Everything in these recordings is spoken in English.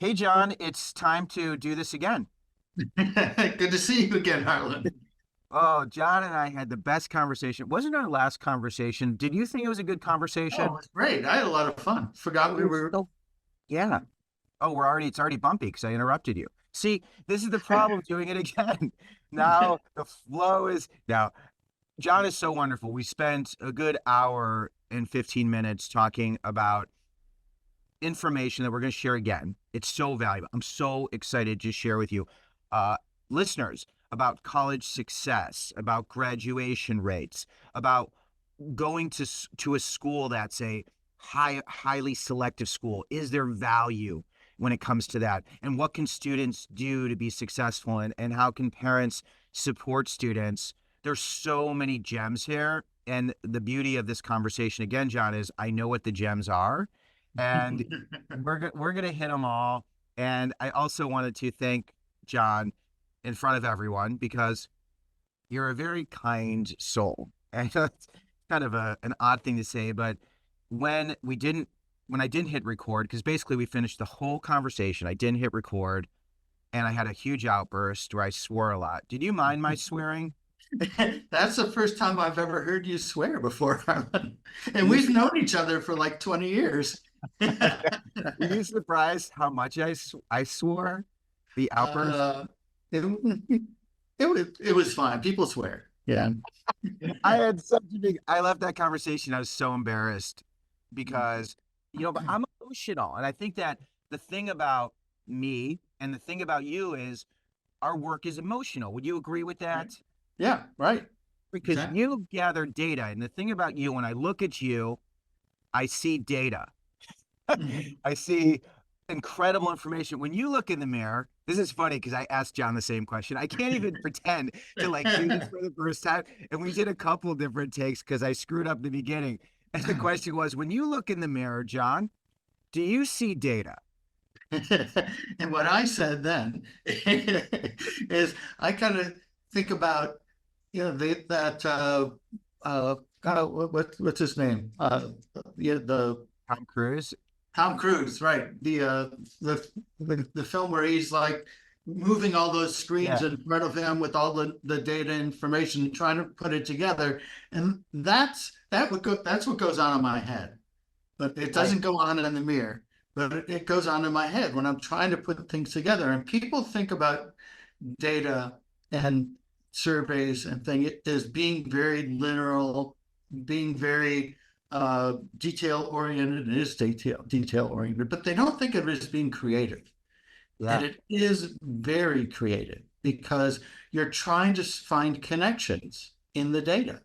Hey, John, it's time to do this again. Good to see you again, Harlan. Oh, John and I had the best conversation. Wasn't our last conversation? Did you think it was a good Oh, it conversation? was great. I had a lot of fun. Forgot we were. Yeah. Oh, it's already bumpy because I interrupted you. See, this is the problem doing it again. Now the flow is now. John is so wonderful. We spent a good hour and 15 minutes talking about information that we're going to share again. It's so valuable. I'm so excited to share with you, uh, listeners, about college success, about graduation rates, about going to a school that's a highly selective school. Is there value when it comes to that? And what can students do to be successful? And how can parents support students? There's so many gems here. And the beauty of this conversation, again, John, is I know what the gems are. And we're gonna hit them all. And I also wanted to thank John in front of everyone because you're a very kind soul. And it's kind of an odd thing to say, but when we didn't when I didn't hit record, because basically we finished the whole conversation, I didn't hit record, and I had a huge outburst where I swore a lot. Did you mind my swearing? That's the first time I've ever heard you swear before, Harlan. And You we've known each other for like 20 years. were you surprised how much I swore? The outburst. Uh, it, it was fine. People swear. Yeah. I had such a big. I left that conversation. I was so embarrassed because, but I'm emotional. And I think that the thing about me and the thing about you is our work is emotional. Would you agree with that? Yeah, right. Because Exactly. you gather data. And the thing about you, when I look at you, I see data. Mhm. I see incredible information. When you look in the mirror, this is funny because I asked John the same question. I can't even pretend to do this for the first time. And we did a couple different takes because I screwed up the beginning. And the question was, when you look in the mirror, John, do you see data? And what I said then is I kind of think about, that what's his name? The Tom Cruise? Tom Cruise, right? The film where he's like moving all those screens Yeah. in front of him with all the data information, trying to put it together, and that's what goes on in my head. But it I doesn't go on in the mirror, but it goes on in my head when I'm trying to put things together. And people think about data and surveys and things as being very literal, being very detail oriented. It is detail oriented, but they don't think of it as being creative. And yeah. it is very creative because you're trying to find connections in the data.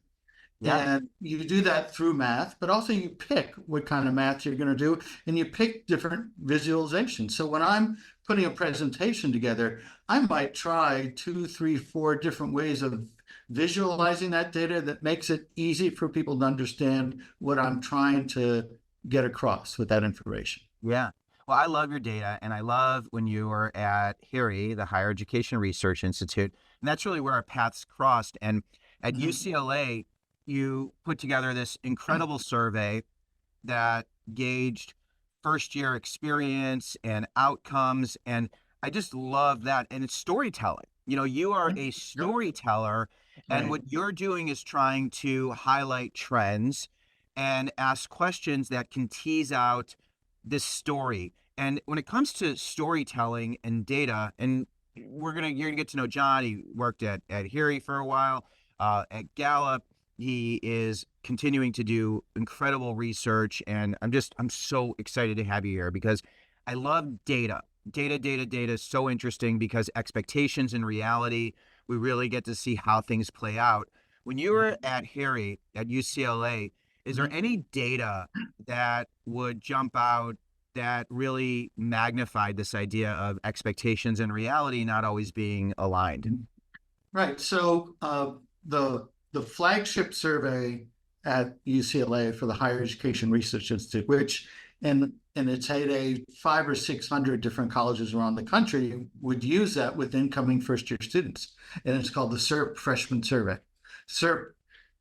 Yeah. And you do that through math, but also you pick what kind of math you're going to do and you pick different visualizations. So when I'm putting a presentation together, I might try two, three, four different ways of visualizing that data that makes it easy for people to understand what I'm trying to get across with that information. Yeah. Well, I love your data, and I love when you were at HERE, the Higher Education Research Institute, and that's really where our paths crossed. And at Mhm. UCLA, you put together this incredible survey that gauged first year experience and outcomes. And I just love that. And it's storytelling. You are a Yep. storyteller, and Right. what you're doing is trying to highlight trends and ask questions that can tease out this story. And when it comes to storytelling and data, and you're gonna get to know John. He worked at HERE for a while, at Gallup. He is continuing to do incredible research, and I'm so excited to have you here because I love data. Data is so interesting because expectations and reality, we really get to see how things play out. When you were at HERE at UCLA, is there Mhm. any data that would jump out that really magnified this idea of expectations and reality not always being aligned? Right. So the flagship survey at UCLA for the Higher Education Research Institute, which in its heyday, 500 or 600 different colleges around the country would use that with incoming first year students, and it's called the CERP Freshman Survey. CERP,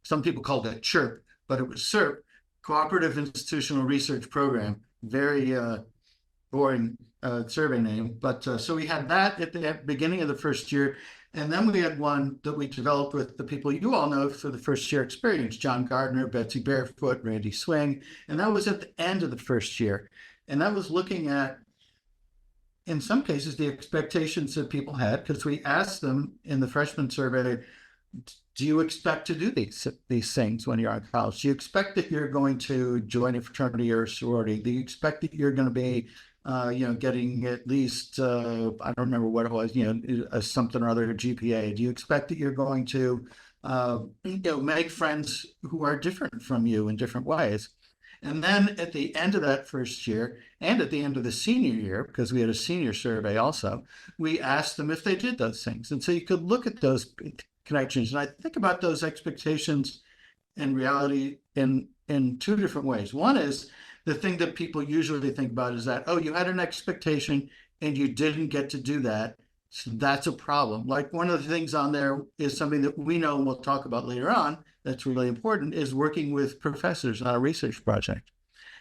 some people called it CHIRP, but it was CERP, Cooperative Institutional Research Program. Very boring survey name. But so we had that at the beginning of the first year. And then we had one that we developed with the people you all know for the first year experience, John Gardner, Betsy Barefoot, Randy Swing. And that was at the end of the first year. And that was looking at, in some cases, the expectations that people had, because we asked them in the freshman survey, do you expect to do these things when you're in college? Do you expect that you're going to join a fraternity or a sorority? Do you expect that you're going to be, getting at least, I don't remember what it was, a something or other GPA? Do you expect that you're going to, make friends who are different from you in different ways? And then at the end of that first year and at the end of the senior year, because we had a senior survey also, we asked them if they did those things. And so you could look at those connections. And I think about those expectations and reality in two different ways. One is the thing that people usually think about is that, oh, you had an expectation and you didn't get to do that. So that's a problem. Like one of the things on there is something that we know and we'll talk about later on that's really important is working with professors on a research project.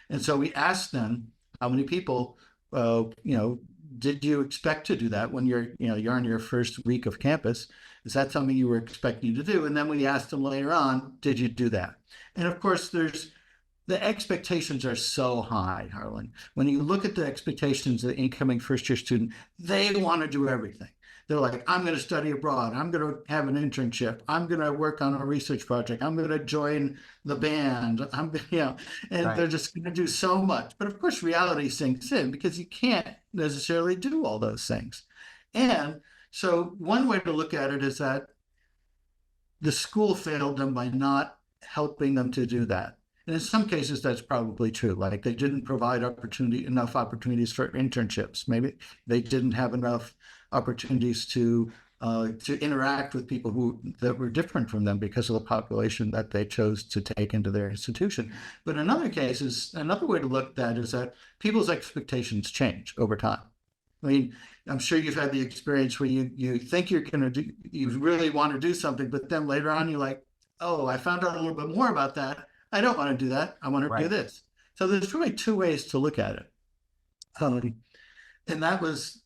And so we asked them, how many people, did you expect to do that when you're on your first week of campus? Is that something you were expecting to do? And then we asked them later on, did you do that? And of course, the expectations are so high, Harlan. When you look at the expectations of the incoming first year student, they want to do everything. They're like, I'm going to study abroad. I'm going to have an internship. I'm going to work on a research project. I'm going to join the band. And right. They're just going to do so much. But of course, reality sinks in because you can't necessarily do all those things. And so one way to look at it is that the school failed them by not helping them to do that. And in some cases, that's probably true. Like they didn't provide enough opportunities for internships. Maybe they didn't have enough opportunities to interact with people that were different from them because of the population that they chose to take into their institution. But in other cases, another way to look at that is that people's expectations change over time. I mean, I'm sure you've had the experience where you think you really want to do something, but then later on you're like, oh, I found out a little bit more about that. I don't want to do that. I want to do this. So there's really two ways to look at it. And that was,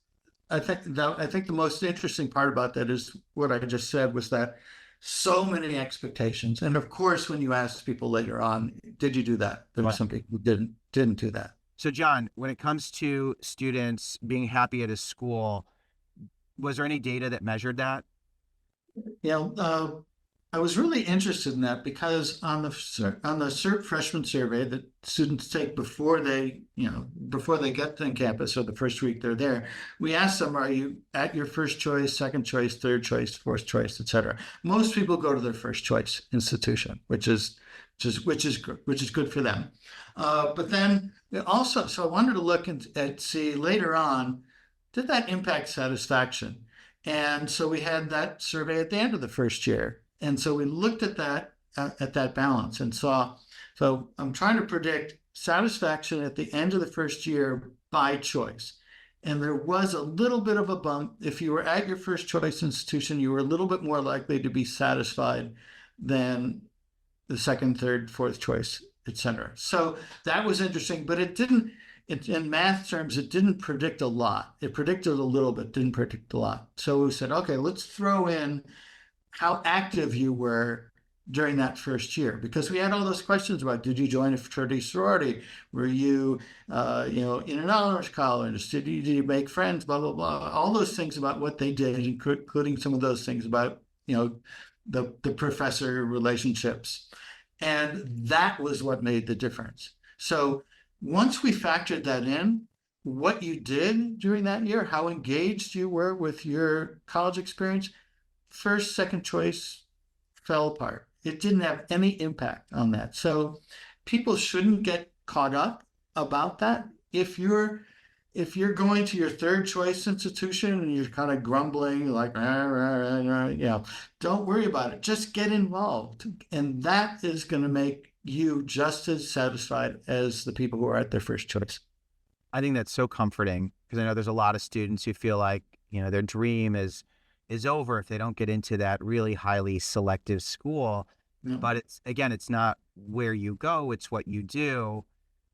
I think the most interesting part about that is what I just said was that so many expectations. And of course, when you ask people later on, did you do that? There were some people who didn't do that. So John, when it comes to students being happy at a school, was there any data that measured that? I was really interested in that because on the CERT freshman survey that students take before they get to campus or the first week they're there, we asked them, are you at your first choice, second choice, third choice, fourth choice, etc. Most people go to their first choice institution, which is good for them. But then also, so I wanted to look and see later on, did that impact satisfaction? And so we had that survey at the end of the first year. And so we looked at that balance and saw, so I'm trying to predict satisfaction at the end of the first year by choice. And there was a little bit of a bump. If you were at your first choice institution, you were a little bit more likely to be satisfied than the second, third, fourth choice, etc. So that was interesting, but it didn't, in math terms, it didn't predict a lot. It predicted a little bit, didn't predict a lot. So we said, okay, let's throw in how active you were during that first year, because we had all those questions about, did you join a fraternity sorority? Were you, in an honors college? Did you make friends? Blah, blah, blah. All those things about what they did, including some of those things about, the professor relationships. And that was what made the difference. So once we factored that in, what you did during that year, how engaged you were with your college experience, first, second choice fell apart. It didn't have any impact on that. So people shouldn't get caught up about that. If you're going to your third choice institution and you're kind of grumbling like, don't worry about it. Just get involved. And that is going to make you just as satisfied as the people who are at their first choice. I think that's so comforting because I know there's a lot of students who feel like, their dream is over if they don't get into that really highly selective school. Yeah. But it's not where you go, it's what you do.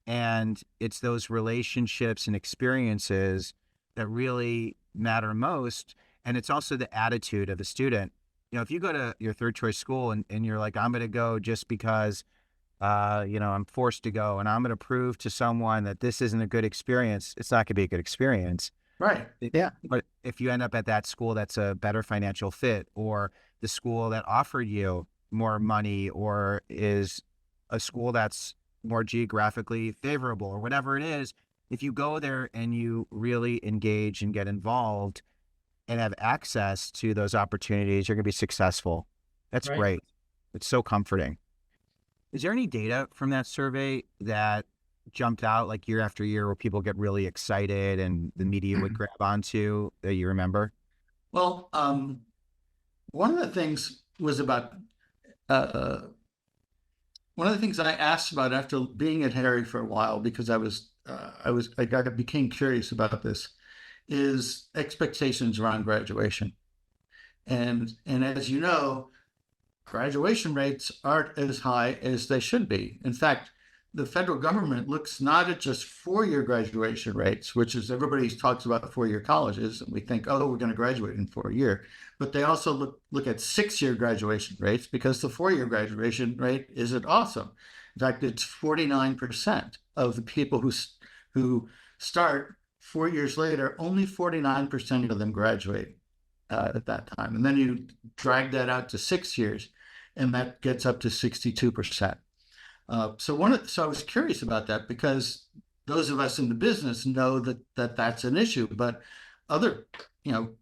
And it's those relationships and experiences that really matter most. And it's also the attitude of the student. If you go to your third choice school and you're like, I'm going to go just because, I'm forced to go, and I'm going to prove to someone that this isn't a good experience, it's not going to be a good experience. Right. Yeah. But if you end up at that school that's a better financial fit, or the school that offered you more money, or is a school that's more geographically favorable, or whatever it is, if you go there and you really engage and get involved and have access to those opportunities, you're going to be successful. That's Right. great. It's so comforting. Is there any data from that survey that jumped out like year after year where people get really excited and the media would grab onto that you remember? Well, one of the things was about one of the things I asked about after being at Harry for a while, because I became curious about this, is expectations around graduation. And as you know, graduation rates aren't as high as they should be. In fact, the federal government looks not at just four-year graduation rates, which is everybody talks about four-year colleges, and we think, oh, we're going to graduate in 4 year. But they also look at 6-year graduation rates, because the four-year graduation rate isn't awesome. In fact, it's 49% of the people who start 4 years later. Only 49% of them graduate at that time. And then you drag that out to 6 years, and that gets up to 62%. So I was curious about that, because those of us in the business know that that's an issue, but other,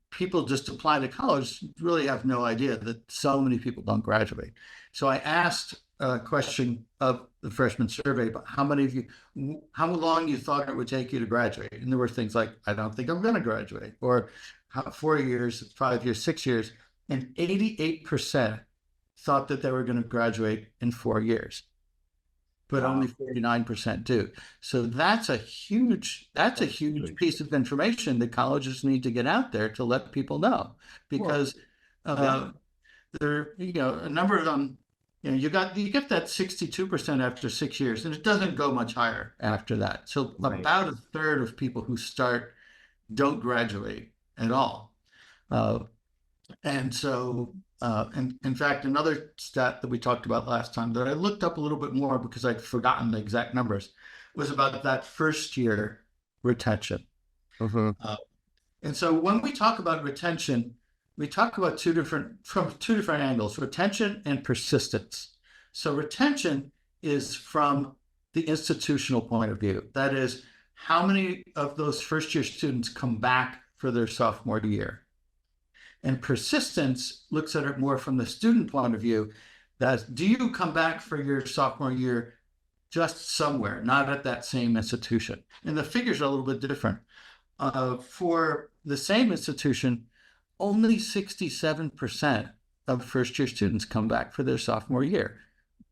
people just apply to college really have no idea that so many people don't graduate. So I asked a question of the freshman survey about how long you thought it would take you to graduate. And there were things like, I don't think I'm going to graduate, or 4 years, 5 years, 6 years. And 88% thought that they were going to graduate in 4 years, but only 49% do. So that's a huge piece of information that colleges need to get out there to let people know, because there, a number of them, you get that 62% after 6 years, and it doesn't go much higher after that. So about a third of people who start don't graduate at all. And so, and in fact, another stat that we talked about last time that I looked up a little bit more because I'd forgotten the exact numbers was about that first year retention. Mm-hmm. And so when we talk about retention, we talk about from two different angles: retention and persistence. So retention is from the institutional point of view. That is, how many of those first year students come back for their sophomore year? And persistence looks at it more from the student point of view. That do you come back for your sophomore year just somewhere, not at that same institution? And the figures are a little bit different. For the same institution, only 67% of first year students come back for their sophomore year,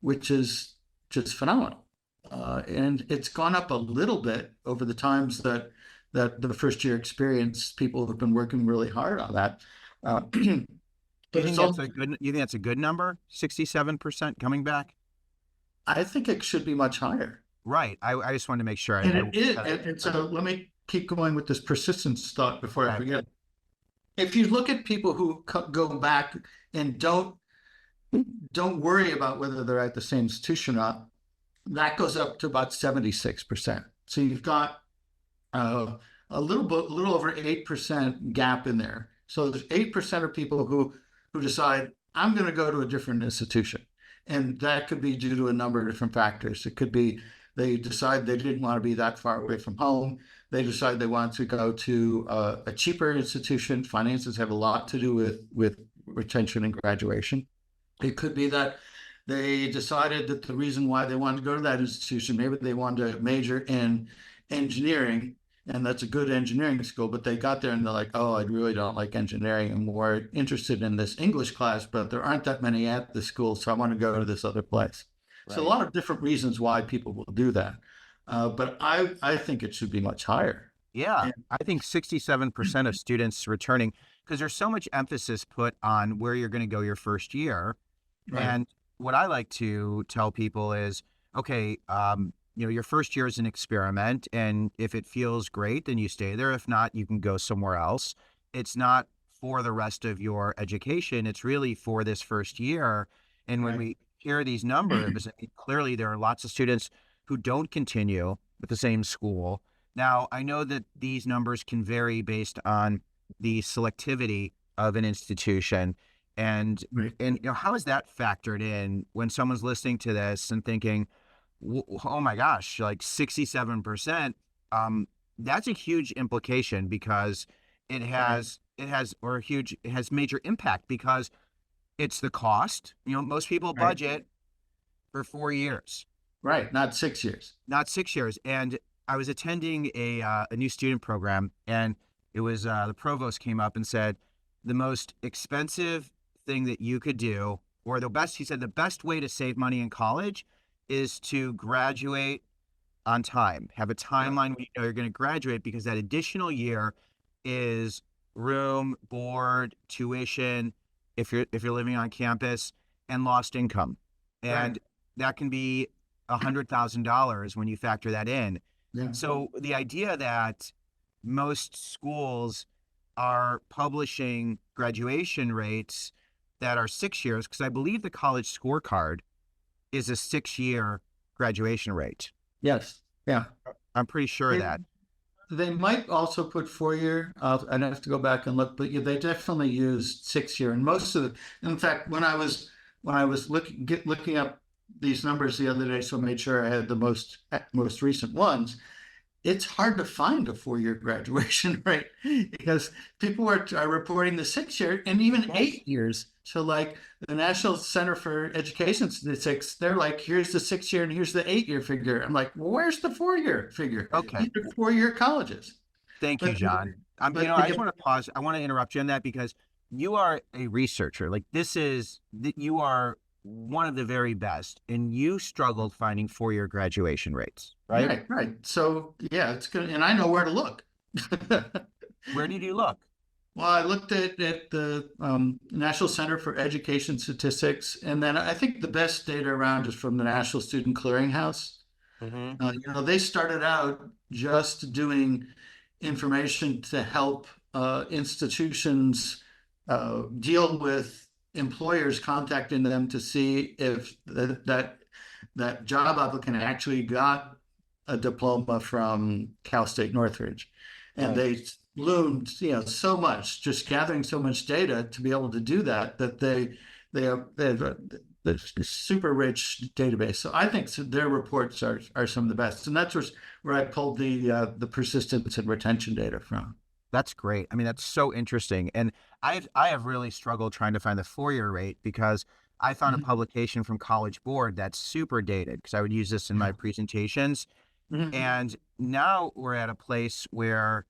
which is just phenomenal. And it's gone up a little bit over the times that the first year experience, people have been working really hard on that. You think that's a good number? 67% coming back? I think it should be much higher. Right. I just wanted to make sure. And so let me keep going with this persistence thought before I forget. If you look at people who go back and don't worry about whether they're at the same institution or not, that goes up to about 76%. So you've got a little over 8% gap in there. So there's 8% of people who decide, I'm going to go to a different institution. And that could be due to a number of different factors. It could be they decide they didn't want to be that far away from home. They decide they want to go to a cheaper institution. Finances have a lot to do with retention and graduation. It could be that they decided that the reason why they wanted to go to that institution, maybe they wanted to major in engineering, and that's a good engineering school, but they got there and they're like, oh, I really don't like engineering. I'm more interested in this English class, but there aren't that many at the school, so I want to go to this other place. Right. So a lot of different reasons why people will do that. But I think it should be much higher. Yeah, I think 67% of students returning, because there's so much emphasis put on where you're going to go your first year. Right. And what I like to tell people is, okay, your first year is an experiment, and if it feels great, then you stay there. If not, you can go somewhere else. It's not for the rest of your education. It's really for this first year. And when Right. we hear these numbers, clearly there are lots of students who don't continue with the same school. Now, I know that these numbers can vary based on the selectivity of an institution. And Right. how is that factored in when someone's listening to this and thinking, oh my gosh, like 67%, that's a huge implication because it has major impact because it's the cost. Most people Right. budget for 4 years, Right. Not 6 years. not 6 years. And I was attending a new student program, and it was the provost came up and said the most expensive thing that you could do, or he said the best way to save money in college is to graduate on time. Have a timeline when you know you're going to graduate, because that additional year is room, board, tuition, if you're living on campus, and lost income. And Right. that can be $100,000 when you factor that in. Yeah. So the idea that most schools are publishing graduation rates that are 6 years, because I believe the college scorecard is a 6-year graduation rate. Yes. Yeah. I'm pretty sure of They, that. they might also put 4 year. I'd have to go back and look, but yeah, they definitely used 6 year. And most of in fact, when I was looking up these numbers the other day, so I made sure I had the most recent ones. It's hard to find a 4 year graduation rate because people are reporting the 6 year and even 8 years. So like the National Center for Education Statistics, they're like, here's the 6 year and here's the 8 year figure. I'm like, well, where's the 4 year figure? Okay. These are 4 year colleges. Thank you, But John. but I just want to pause. I want to interrupt you on that because you are a researcher. Like you are one of the very best, and you struggled finding 4-year graduation rates, right? right. So yeah, it's good. And I know where to look. Where did you look? Well, I looked at the National Center for Education Statistics, and then I think the best data around is from the National Student Clearinghouse. Mm-hmm. They started out just doing information to help institutions deal with employers contacting them to see if that job applicant actually got a diploma from Cal State Northridge, and Right. they loomed, so much, just gathering so much data to be able to do that they have a super rich database. So I think their reports are some of the best, and that's where I pulled the persistence and retention data from. That's great. I mean, that's so interesting. And I have really struggled trying to find the 4-year rate because I found a Mhm. publication from College Board that's super dated because I would use this in my presentations. Mhm. And now we're at a place where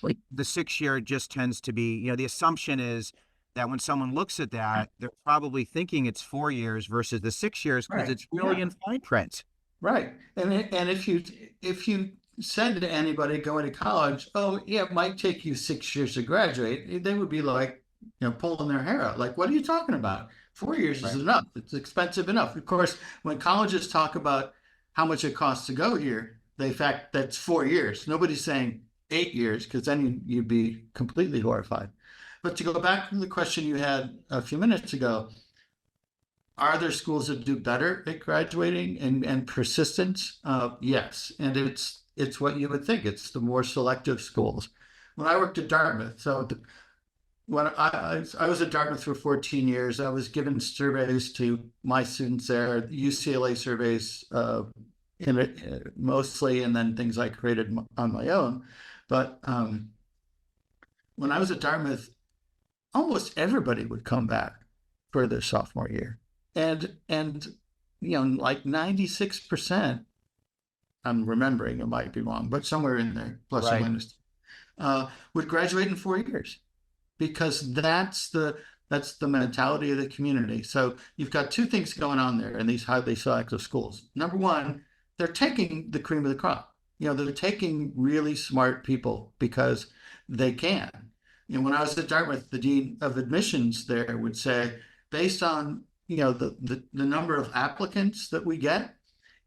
like the 6-year just tends to be, the assumption is that when someone looks at that, they're probably thinking it's 4 years versus the 6 years because Right. it's really Yeah. in fine print. Right. And if you said to anybody going to college, oh yeah, it might take you 6 years to graduate, they would be like, pulling their hair out. Like, what are you talking about? 4 years is Right. enough. It's expensive enough. Of course, when colleges talk about how much it costs to go here, that's 4 years. Nobody's saying 8 years, because then you'd be completely horrified. But to go back to the question you had a few minutes ago, are there schools that do better at graduating and persistence? Yes, and it's what you would think. It's the more selective schools. When I worked at Dartmouth, when I was at Dartmouth for 14 years, I was given surveys to my students there, UCLA surveys in it mostly, and then things I created on my own. But when I was at Dartmouth, almost everybody would come back for their sophomore year, and like 96%. I'm remembering, it might be wrong, but somewhere in there, plus or Right. minus, would graduate in 4 years, because that's the mentality of the community. So you've got two things going on there in these highly selective schools. Number one, they're taking the cream of the crop. They're taking really smart people because they can. When I was at Dartmouth, the dean of admissions there would say, based on the number of applicants that we get,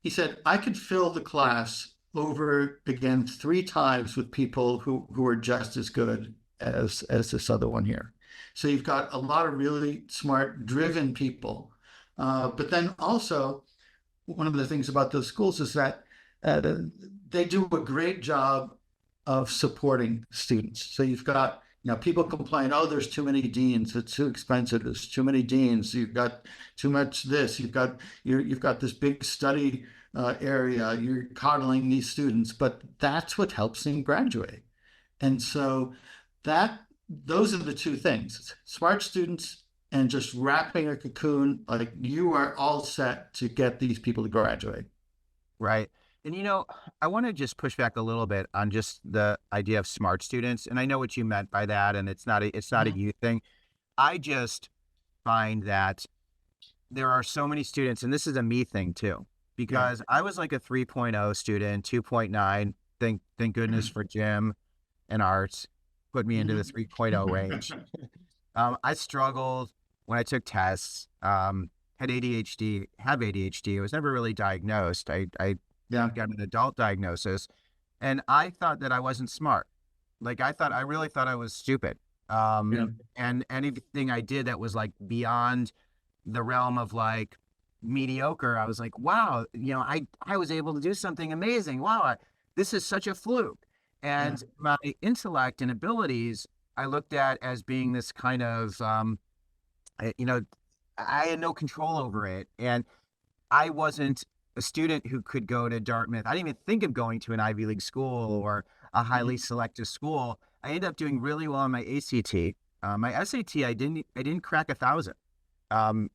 he said, I could fill the class over again 3 times with people who are just as good as this other one here. So you've got a lot of really smart, driven people. But then also, one of the things about those schools is that they do a great job of supporting students. So you've got, people complain, oh, there's too many deans, it's too expensive, there's too many deans, you've got too much this, you've got this big study area, you're coddling these students, but that's what helps them graduate. And so those are the two things: smart students and just wrapping a cocoon, like you are all set to get these people to graduate. Right. And I want to just push back a little bit on just the idea of smart students. And I know what you meant by that, and it's not a youth thing. I just find that there are so many students, and this is a me thing too, because I was like a 3.0 student, 2.9. Thank goodness for gym and arts, put me into the 3.0 range. I struggled when I took tests, had ADHD, have ADHD. I was never really diagnosed. I got an adult diagnosis, and I thought that I wasn't smart. Like I really thought I was stupid. And anything I did that was like beyond the realm of like mediocre, I was like, wow, I was able to do something amazing. Wow, this is such a fluke. And my intellect and abilities, I looked at as being this kind of, I had no control over it. And I wasn't a student who could go to Dartmouth. I didn't even think of going to an Ivy League school or a highly selective school. I ended up doing really well on my ACT. My SAT, I didn't crack 1,000 when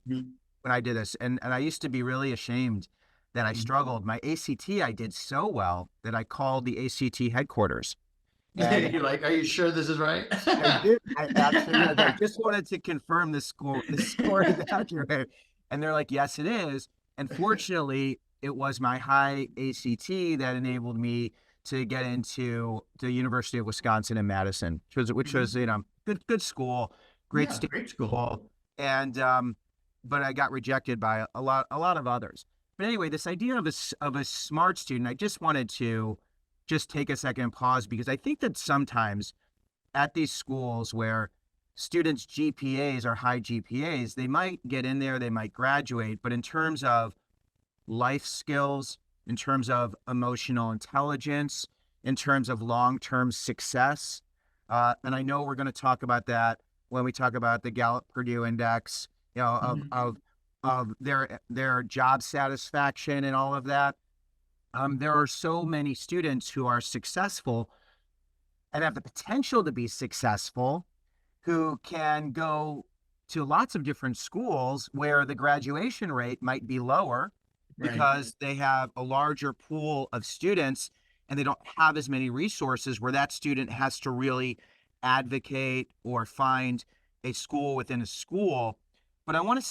I did this. And I used to be really ashamed that I struggled. My ACT, I did so well that I called the ACT headquarters. You're like, are you sure this is right? I did. I just wanted to confirm the score is accurate. And they're like, yes, it is. And fortunately, it was my high ACT that enabled me to get into the University of Wisconsin in Madison, which was good school, great school. And but I got rejected by a lot of others. But anyway, this idea of a smart student, I just wanted to just take a second and pause, because I think that sometimes at these schools where students' GPAs are high GPAs, they might get in there, they might graduate, but in terms of life skills, in terms of emotional intelligence, in terms of long-term success, and I know we're going to talk about that when we talk about the Gallup-Purdue Index, of their job satisfaction and all of that. There are so many students who are successful and have the potential to be successful, who can go to lots of different schools where the graduation rate might be lower because they have a larger pool of students and they don't have as many resources, where that student has to really advocate or find a school within a school. But I'd like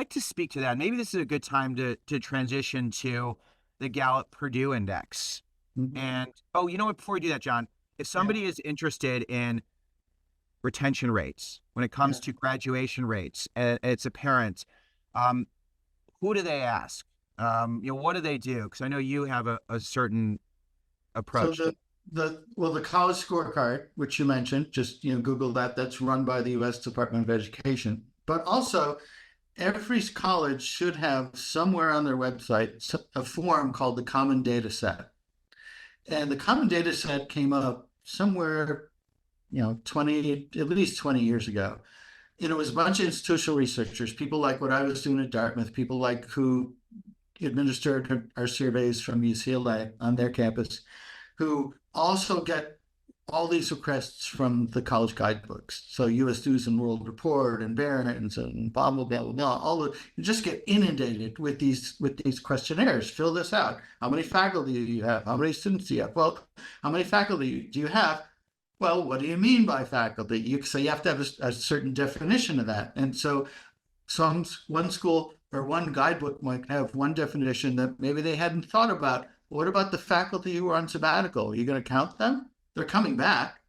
to speak to that. Maybe this is a good time to transition to the Gallup-Purdue Index. And, you know what, before we do that, John, if somebody is interested in retention rates, when it comes to graduation rates, and it's a parent, who do they ask? What do they do? Because I know you have a certain approach. So the college scorecard, which you mentioned, just Google that. That's run by the U.S. Department of Education. But also, every college should have somewhere on their website a form called the Common Data Set. And the Common Data Set came up somewhere, at least 20 years ago. It was a bunch of institutional researchers, people like what I was doing at Dartmouth, people like who administered our surveys from UCLA on their campus, who also get all these requests from the college guidebooks. So U.S. News and World Report and Barron's and blah, blah, blah, blah, you just get inundated with these questionnaires. Fill this out. How many faculty do you have? How many students do you have? Well, how many faculty do you have? Well, what do you mean by faculty? So you have to have a certain definition of that. And so one school or one guidebook might have one definition that maybe they hadn't thought about. What about the faculty who are on sabbatical? Are you going to count them? They're coming back,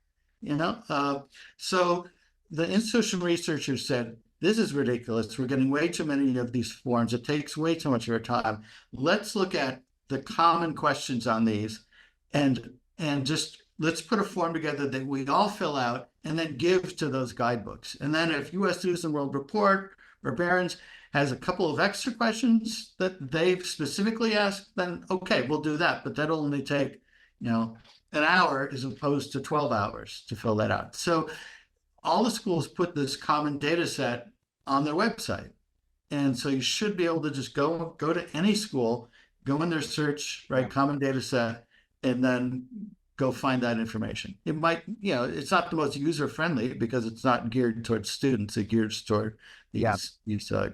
So the institutional researchers said, this is ridiculous. We're getting way too many of these forms. It takes way too much of our time. Let's look at the common questions on these and just let's put a form together that we all fill out and then give to those guidebooks. And then if U.S. News and World Report or Barron's has a couple of extra questions that they've specifically asked, then okay, we'll do that. But that'll only take, an hour as opposed to 12 hours to fill that out. So all the schools put this common data set on their website. And so you should be able to just go to any school, go in their search, right, common data set, and then go find that information. It might, it's not the most user-friendly because it's not geared towards students, it gears toward these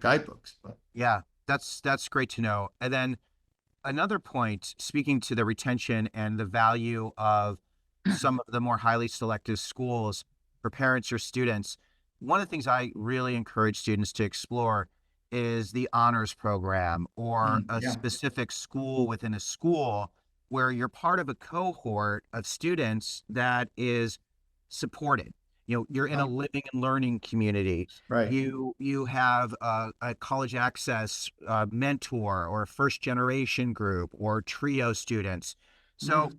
guidebooks. But. Yeah, that's great to know. And then another point, speaking to the retention and the value of some of the more highly selective schools for parents or students, one of the things I really encourage students to explore is the honors program or a specific school within a school where you're part of a cohort of students that is supported. You're in a living and learning community. Right. You have a college access mentor or a first generation group or trio students. So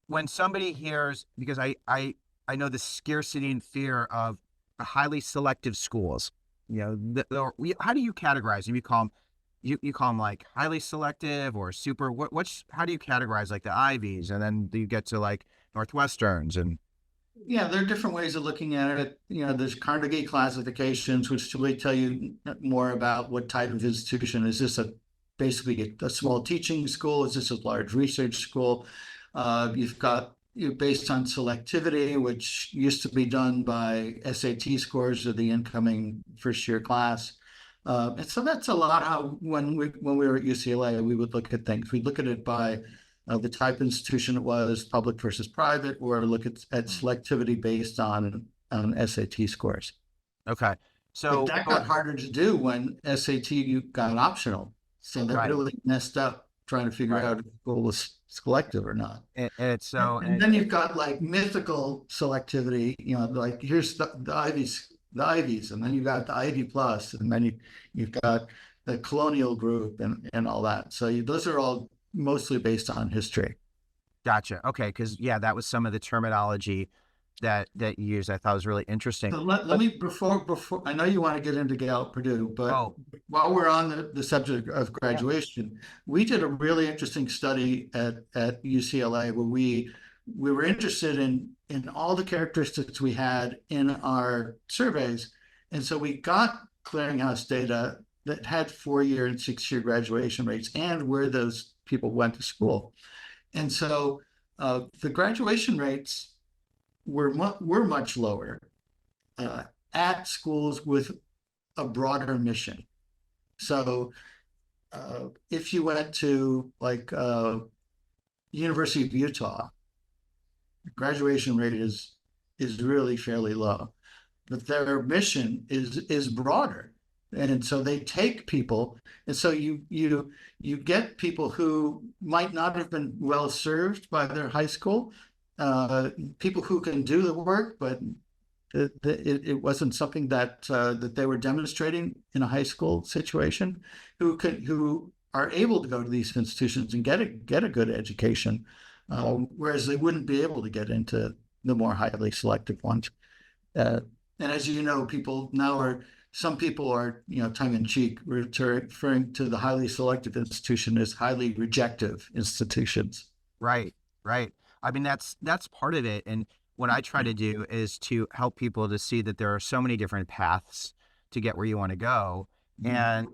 when somebody hears, because I know the scarcity and fear of highly selective schools, how do you categorize them? You call them like highly selective or super, how do you categorize like the Ivies? And then you get to like Northwesterns and. Yeah, there are different ways of looking at it. There's Carnegie classifications, which really tell you more about what type of institution. Is this basically a small teaching school? Is this a large research school? You've got based on selectivity, which used to be done by SAT scores of the incoming first year class. And so that's a lot how when we were at UCLA, we would look at things. We'd look at it by the type of institution it was, public versus private, or look at selectivity based on SAT scores. Okay. So but that got harder to do when SAT you got optional. So that really messed up trying to figure out if the school was selective or not. And it's so and then you've got like mythical selectivity, like here's the Ivies, and then you've got the Ivy Plus, and then you've got the colonial group and all that. So those are all mostly based on history. Gotcha. Okay. Because that was some of the terminology that you used. I thought was really interesting. So let me before I know you want to get into Gallup-Purdue, but while we're on the subject of graduation, we did a really interesting study at UCLA where we were interested in all the characteristics we had in our surveys, and so we got clearinghouse data that had 4-year and 6-year graduation rates and where those people went to school. And so the graduation rates were much lower at schools with a broader mission. So if you went to like University of Utah, the graduation rate is really fairly low, but their mission is broader. And so they take people, and so you get people who might not have been well served by their high school, people who can do the work, but it wasn't something that they were demonstrating in a high school situation, who are able to go to these institutions and get a good education, whereas they wouldn't be able to get into the more highly selective ones. And as you know, some people are, tongue-in-cheek, referring to the highly selective institution as highly rejective institutions. Right. I mean, that's part of it. And what I try to do is to help people to see that there are so many different paths to get where you want to go. And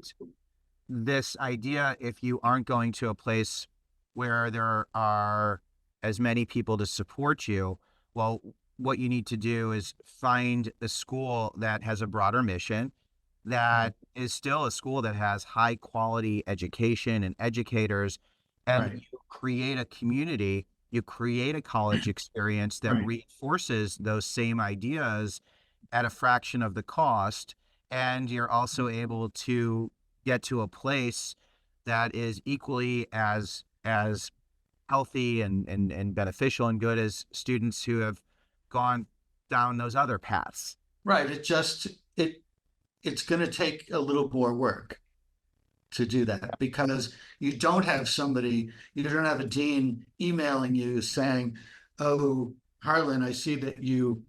this idea, if you aren't going to a place where there are as many people to support you, well, what you need to do is find a school that has a broader mission, that is still a school that has high quality education and educators, and you create a community, you create a college experience that reinforces those same ideas at a fraction of the cost. And you're also able to get to a place that is equally as healthy and beneficial and good as students who have gone down those other paths. Right. it's going to take a little more work to do that, because you don't have a dean emailing you saying, "Oh, Harlan, I see that you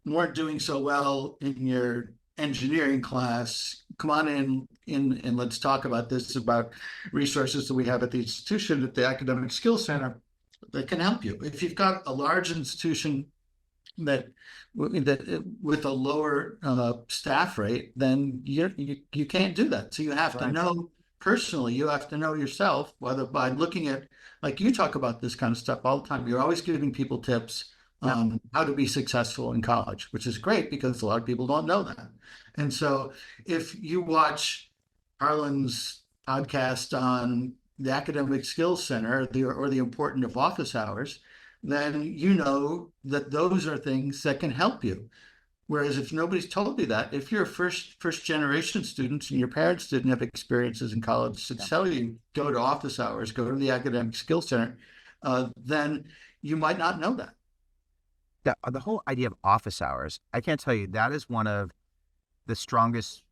weren't doing so well in your engineering class. Come on in and let's talk about this, about resources that we have at the institution, at the Academic Skills Center, that can help you." If you've got a large institution that with a lower staff rate, then you can't do that. So you have to know personally, you have to know yourself, whether by looking at, like you talk about this kind of stuff all the time. You're always giving people tips on how to be successful in college, which is great because a lot of people don't know that. And so if you watch Harlan's podcast on the Academic Skills Center, or the importance of office hours, then you know that those are things that can help you. Whereas if nobody's told you that, if you're a first generation student and your parents didn't have experiences in college to tell you, go to office hours, go to the Academic Skills Center, then you might not know that. The whole idea of office hours, I can't tell you, that is one of the strongest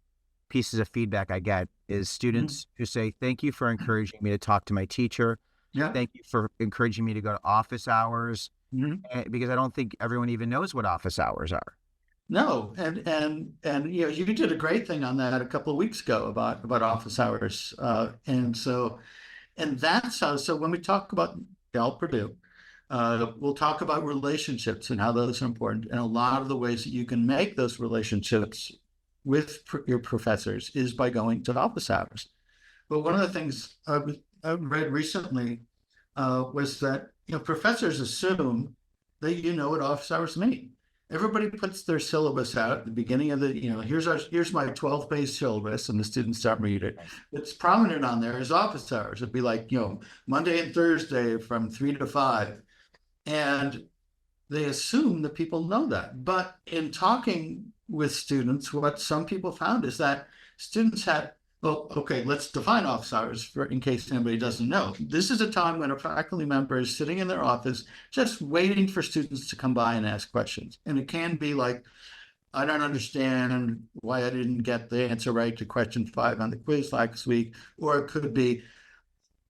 pieces of feedback I get, is students who say, "Thank you for encouraging me to talk to my teacher. Yeah. Thank you for encouraging me to go to office hours," because I don't think everyone even knows what office hours are. No, and you know, you did a great thing on that a couple of weeks ago about office hours, and that's how. So when we talk about Gallup-Purdue, we'll talk about relationships and how those are important, and a lot of the ways that you can make those relationships with your professors is by going to office hours. But one of the things I read recently was that, you know, professors assume that you know what office hours mean. Everybody puts their syllabus out at the beginning of the, you know, here's my 12-page syllabus, and the students start reading it. It's prominent on there as office hours. It'd be like, you know, Monday and Thursday from 3 to 5. And they assume that people know that. But in talking with students, what some people found is that students had, well, okay, let's define office hours in case anybody doesn't know. This is a time when a faculty member is sitting in their office just waiting for students to come by and ask questions. And it can be like, "I don't understand why I didn't get the answer right to question 5 on the quiz last week." Or it could be,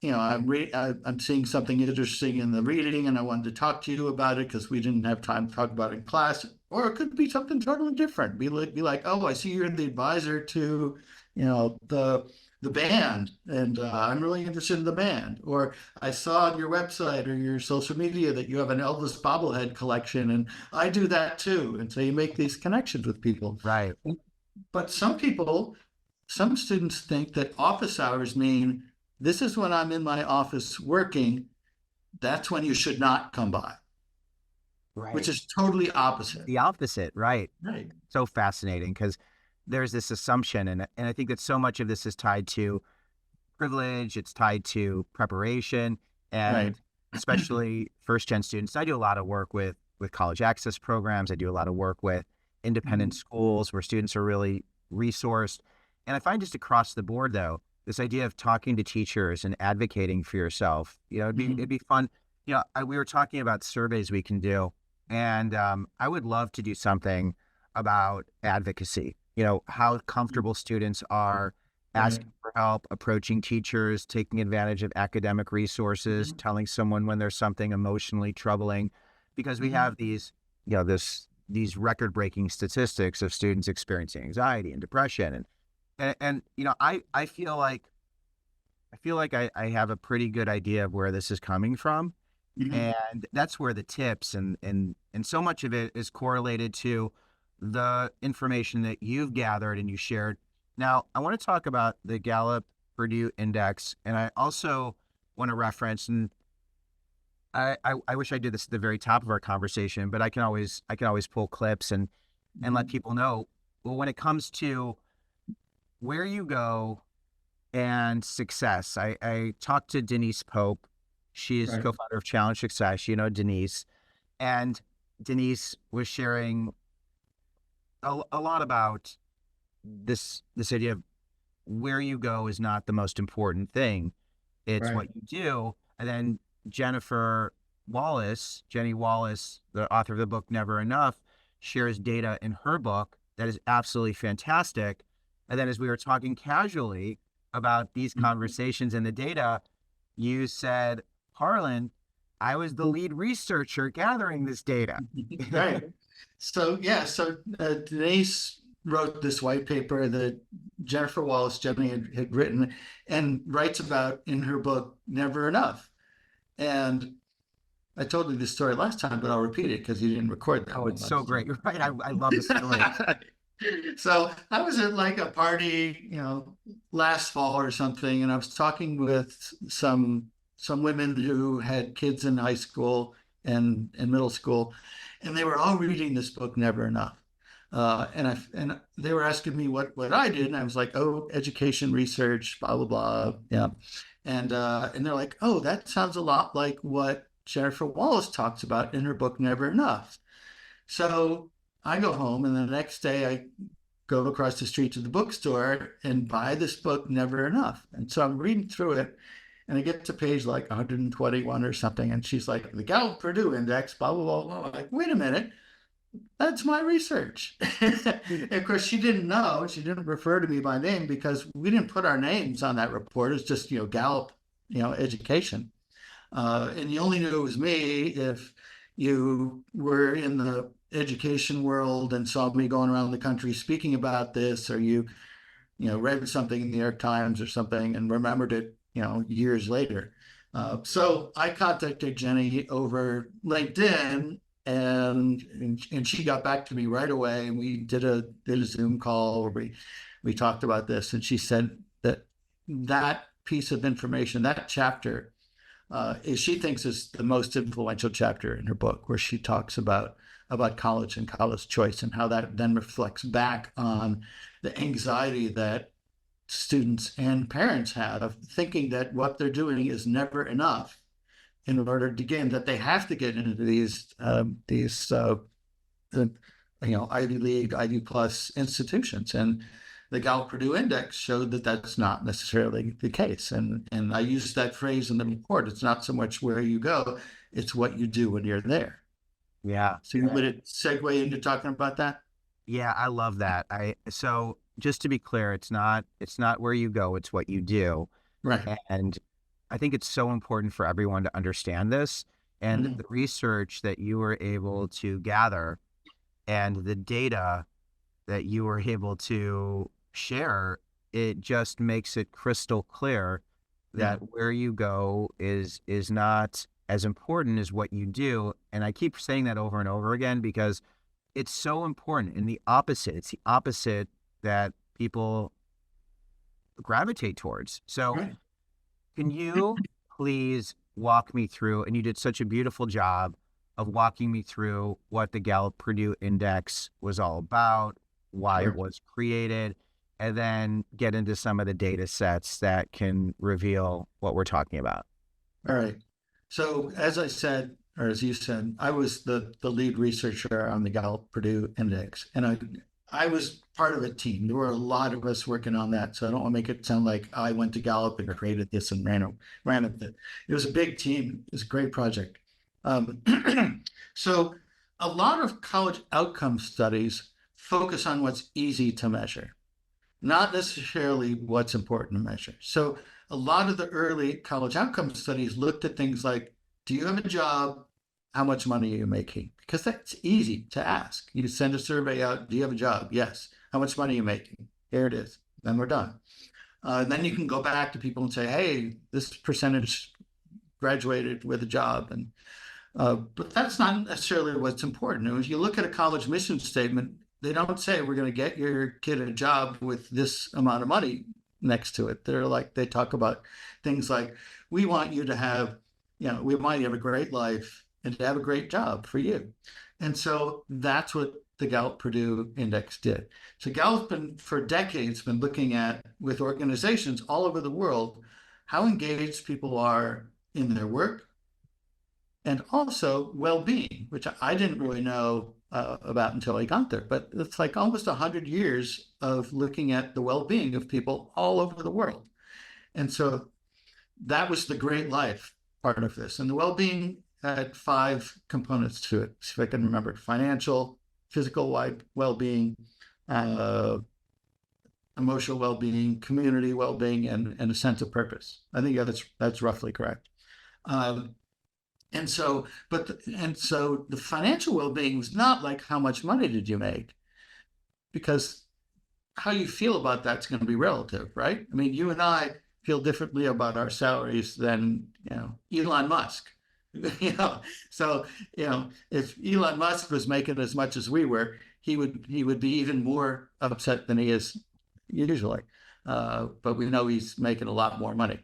you know, I'm seeing something interesting in the reading and I wanted to talk to you about it because we didn't have time to talk about it in class. Or it could be something totally different. Be like, "Oh, I see you're the advisor to, you know, the band, and I'm really interested in the band." Or, "I saw on your website or your social media that you have an Elvis bobblehead collection, and I do that too." And so you make these connections with people. Right. But some students think that office hours mean, this is when I'm in my office working. That's when you should not come by. Right. Which is totally opposite. The opposite, right? Right. So fascinating, because there's this assumption, and I think that so much of this is tied to privilege. It's tied to preparation, and especially first-gen students. I do a lot of work with college access programs. I do a lot of work with independent schools where students are really resourced. And I find just across the board, though, this idea of talking to teachers and advocating for yourself, you know, it'd be fun. You know, we were talking about surveys we can do, and I would love to do something about advocacy. You know, how comfortable students are asking for help, approaching teachers, taking advantage of academic resources, telling someone when there's something emotionally troubling, because we have these, you know, these record-breaking statistics of students experiencing anxiety and depression, and you know, I feel like I have a pretty good idea of where this is coming from, and that's where the tips and so much of it is correlated to the information that you've gathered and you shared. Now, I want to talk about the Gallup-Purdue Index, and I also want to reference, and I wish I did this at the very top of our conversation, but I can always pull clips and let people know. Well, when it comes to where you go and success, I talked to Denise Pope. She is co-founder of Challenge Success. You know Denise, and Denise was sharing a lot about this idea of where you go is not the most important thing. It's what you do. And then Jenny Wallace, the author of the book Never Enough, shares data in her book that is absolutely fantastic And then as we were talking casually about these conversations and the data, you said, Harlan, I was the lead researcher gathering this data. Right. So Denise wrote this white paper that Jennifer Wallace Jenny had written and writes about in her book, Never Enough. And I told you this story last time, but I'll repeat it because you didn't record that. Oh, it's so great. You're right. I love the story. So I was at like a party, last fall or something, and I was talking with some women who had kids in high school and middle school, and they were all reading this book, Never Enough. And they were asking me what I did, and I was like, oh, education research, blah blah blah, yeah. And they're like, oh, that sounds a lot like what Jennifer Wallace talks about in her book, Never Enough. So I go home, and the next day I go across the street to the bookstore and buy this book, Never Enough. And so I'm reading through it, and I get to page like 121 or something, and she's like, the Gallup-Purdue Index, blah, blah, blah, blah. I'm like, wait a minute, that's my research. And of course, she didn't know. She didn't refer to me by name because we didn't put our names on that report. It's just, Gallup, education. And you only knew it was me if you were in the education world and saw me going around the country speaking about this, or you read something in the New York Times or something and remembered it, years later. So I contacted Jenny over LinkedIn, and she got back to me right away, and we did a Zoom call where we talked about this, and she said that piece of information, that chapter, she thinks is the most influential chapter in her book, where she talks about college and college choice and how that then reflects back on the anxiety that students and parents have of thinking that what they're doing is never enough in order to gain, that they have to get into these Ivy League, Ivy Plus institutions. And the Gallup-Purdue Index showed that that's not necessarily the case. And I used that phrase in the report. It's not so much where you go, it's what you do when you're there. Yeah. So you would it segue into talking about that? Yeah, I love that. So just to be clear, it's not where you go, it's what you do. Right. And I think it's so important for everyone to understand this. And the research that you were able to gather and the data that you were able to share, it just makes it crystal clear that where you go is not as important as what you do. And I keep saying that over and over again because it's so important. And it's the opposite that people gravitate towards. So can you please walk me through, and you did such a beautiful job of walking me through what the Gallup-Purdue Index was all about, why it was created, and then get into some of the data sets that can reveal what we're talking about. All right. So as I said, or as you said, I was the lead researcher on the Gallup-Purdue Index, and I was part of a team. There were a lot of us working on that, so I don't want to make it sound like I went to Gallup and created this and ran it. It was a big team. It was a great project. So a lot of college outcome studies focus on what's easy to measure, not necessarily what's important to measure. So a lot of the early college outcome studies looked at things like, do you have a job? How much money are you making? Because that's easy to ask. You send a survey out, do you have a job? Yes. How much money are you making? Here it is. Then we're done. And then you can go back to people and say, hey, this percentage graduated with a job. And but that's not necessarily what's important. And if you look at a college mission statement, they don't say we're going to get your kid a job with this amount of money next to it. They talk about things like, we want you to have, we want you to have a great life and to have a great job for you. And so that's what the Gallup-Purdue Index did. So Gallup for decades been looking at, with organizations all over the world, how engaged people are in their work and also well-being, which I didn't really know about until I got there. But it's like almost 100 years of looking at the well-being of people all over the world. And so that was the great life part of this. And the well-being had 5 components to it, if I can remember: financial, physical well-being, emotional well-being, community well-being, and a sense of purpose. I think that's roughly correct. And so the financial well-being was not like how much money did you make, because how you feel about that's going to be relative, right? I mean, you and I feel differently about our salaries than, Elon Musk. So if Elon Musk was making as much as we were, he would be even more upset than he is usually. But we know he's making a lot more money.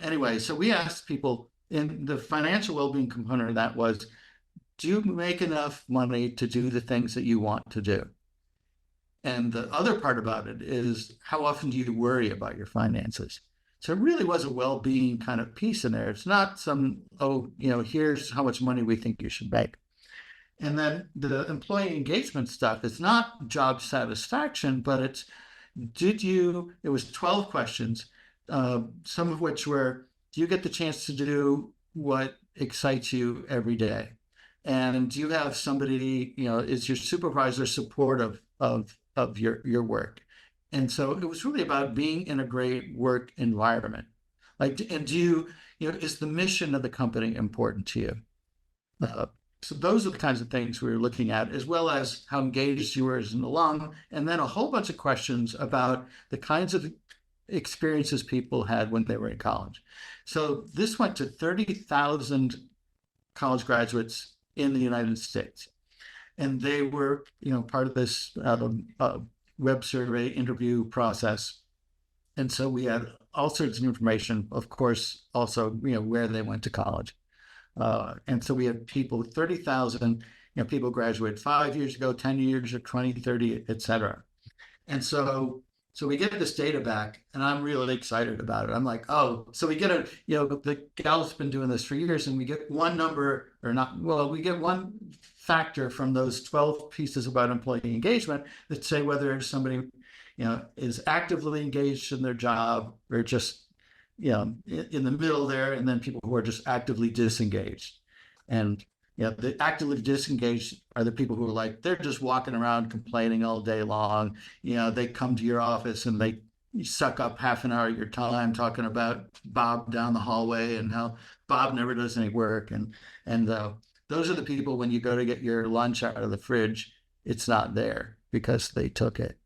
Anyway, so we asked people, in the financial well-being component of that was, do you make enough money to do the things that you want to do? And the other part about it is, how often do you worry about your finances? So it really was a well-being kind of piece in there. It's not some, here's how much money we think you should make. And then the employee engagement stuff is not job satisfaction, but it's, it was 12 questions, some of which were, do you get the chance to do what excites you every day? And do you have somebody, is your supervisor supportive of your work? And so it was really about being in a great work environment. And do you, is the mission of the company important to you? So those are the kinds of things we were looking at, as well as how engaged you were in the long, and then a whole bunch of questions about the kinds of experiences people had when they were in college. So this went to 30,000 college graduates in the United States. And they were, part of this web survey interview process. And so we had all sorts of information, of course, also, where they went to college. And so we had people, 30,000, people graduated 5 years ago, 10 years or 20, 30, et cetera. And so we get this data back, and I'm really excited about it. I'm like, oh, so we get the Gallup's been doing this for years, and we get one number, we get one factor from those 12 pieces about employee engagement that say whether somebody, is actively engaged in their job or just, in the middle there, and then people who are just actively disengaged. And the actively disengaged are the people who are like, they're just walking around complaining all day long. They come to your office and they suck up half an hour of your time talking about Bob down the hallway and how Bob never does any work. And those are the people, when you go to get your lunch out of the fridge, it's not there because they took it.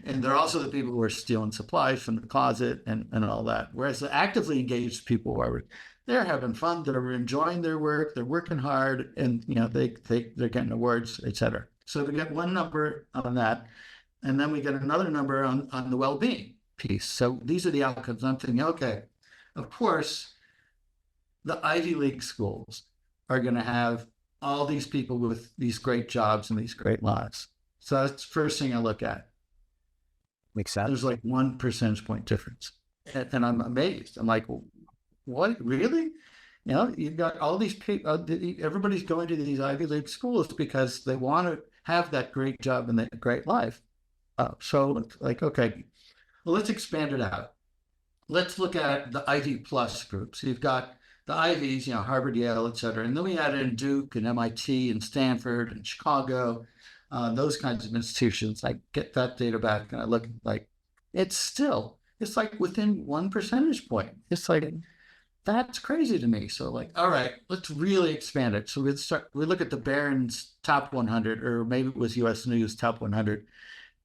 And they're also the people who are stealing supplies from the closet and all that. Whereas the actively engaged people they're having fun, they're enjoying their work, they're working hard, and they're getting awards, et cetera. So we get one number on that, and then we get another number on the well-being piece. So these are the outcomes. I'm thinking, okay, of course, the Ivy League schools are going to have all these people with these great jobs and these great lives. So that's the first thing I look at. Makes sense. There's like 1 percentage point difference. And I'm amazed. I'm like, what, really? You've got all these people, everybody's going to these Ivy League schools because they want to have that great job and that great life. So like, okay, well, let's expand it out. Let's look at the Ivy Plus groups. You've got the Ivies, Harvard, Yale, et cetera. And then we add in Duke and MIT and Stanford and Chicago, those kinds of institutions. I get that data back and I look like, it's like within 1 percentage point. It's like, that's crazy to me. So like, all right, let's really expand it. So we look at the Barron's top 100, or maybe it was US News top 100.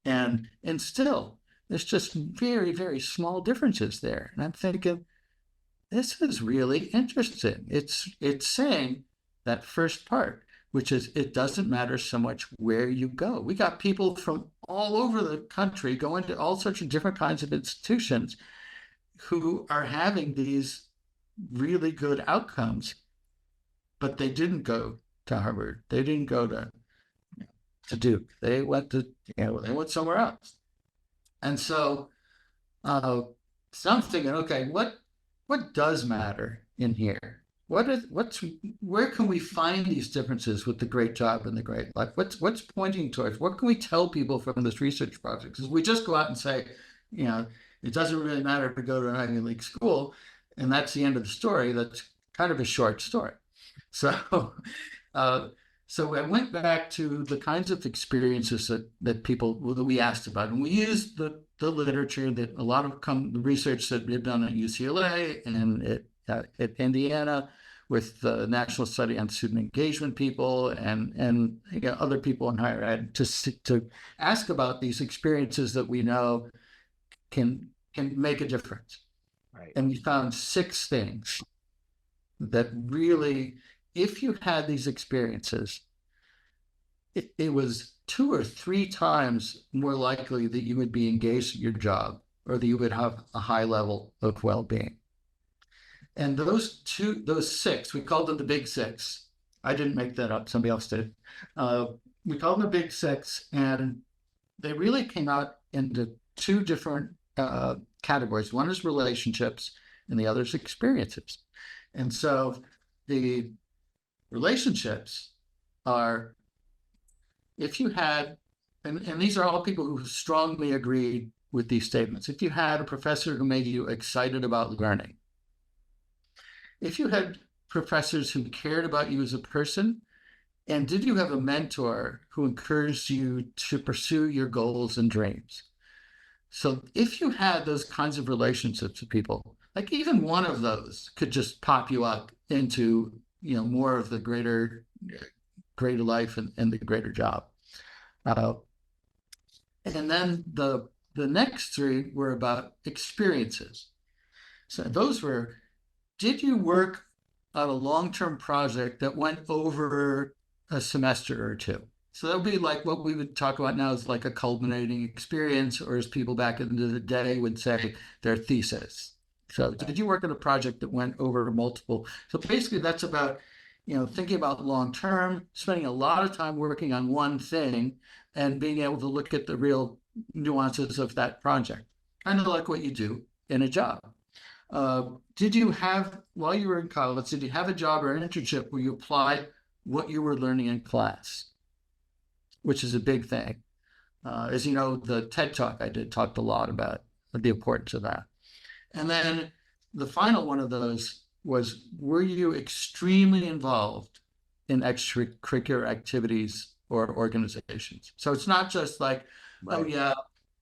And still, there's just very, very small differences there. And I'm thinking, this is really interesting. It's saying that first part, which is, it doesn't matter so much where you go. We got people from all over the country going to all sorts of different kinds of institutions who are having these really good outcomes, but they didn't go to Harvard. They didn't go to Duke. They went they went somewhere else. And so I'm thinking, okay, what does matter in here? Where can we find these differences with the great job and the great life? What's pointing towards? What can we tell people from this research project? Because we just go out and say, it doesn't really matter if we go to an Ivy League school, and that's the end of the story. That's kind of a short story. So So I went back to the kinds of experiences that people that we asked about, and we used the literature that a lot of the research that we've done at UCLA and at Indiana with the National Study on Student Engagement people and other people in higher ed to ask about these experiences that we know can make a difference. Right. And we found 6 things that really, if you had these experiences, it was 2 or 3 times more likely that you would be engaged in your job or that you would have a high level of well-being. And those 6, we called them the big 6. I didn't make that up, somebody else did. We called them the big 6, and they really came out into 2 different categories. One is relationships, and the other is experiences. And so the relationships are, if you had, and these are all people who strongly agreed with these statements. If you had a professor who made you excited about learning, if you had professors who cared about you as a person, and did you have a mentor who encouraged you to pursue your goals and dreams? So if you had those kinds of relationships with people, like even one of those could just pop you up into, more of the greater life and the greater job. And then the next 3 were about experiences. So those were, did you work on a long-term project that went over a semester or 2? So that would be like what we would talk about now is like a culminating experience, or as people back in the day would say, their thesis. So did you work on a project that went over multiple? So basically that's about, thinking about long-term, spending a lot of time working on one thing and being able to look at the real nuances of that project. Kind of like what you do in a job. Did you have, while you were in college, did you have a job or an internship where you applied what you were learning in class? Which is a big thing. As you know, the TED Talk I did talked a lot about the importance of that. And then the final one of those was, were you extremely involved in extracurricular activities or organizations? So it's not just like, oh yeah,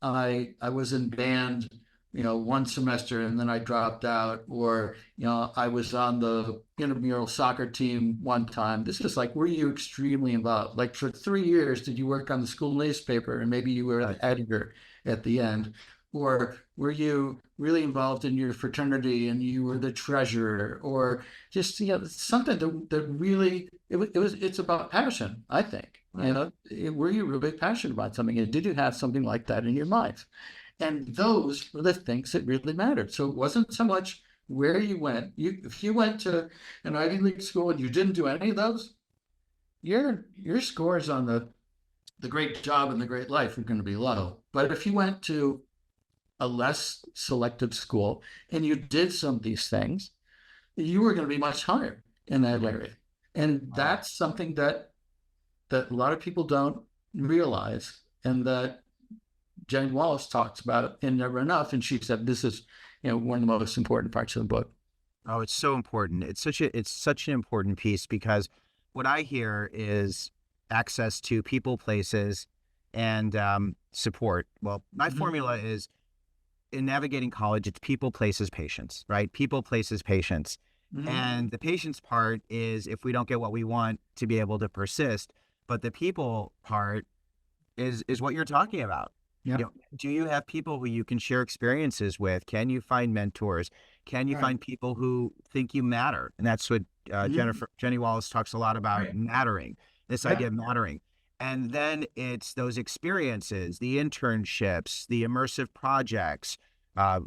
I was in band, one semester and then I dropped out, or, I was on the intramural soccer team one time. This is like, were you extremely involved? Like for 3 years, did you work on the school newspaper and maybe you were an editor at the end? Or were you really involved in your fraternity and you were the treasurer? Or just, something that really, it's about passion, I think. Right. Were you really passionate about something? And did you have something like that in your life? And those were the things that really mattered. So it wasn't so much where you went. If you went to an Ivy League school and you didn't do any of those, your scores on the great job and the great life are going to be low. But if you went to a less selective school and you did some of these things, you were going to be much higher in that area. And that's something that a lot of people don't realize, and that Jenny Wallace talks about in Never Enough, and she said this is, one of the most important parts of the book. Oh, it's so important. It's such an important piece, because what I hear is access to people, places, and support. Well, my formula is, in navigating college, it's people, places, patience, right? People, places, patience. And the patience part is if we don't get what we want, to be able to persist. But the people part is what you're talking about. Yeah. Do you have people who you can share experiences with? Can you find mentors? Can you find people who think you matter? And that's what Jenny Wallace talks a lot about, mattering, this idea of mattering. And then it's those experiences, the internships, the immersive projects,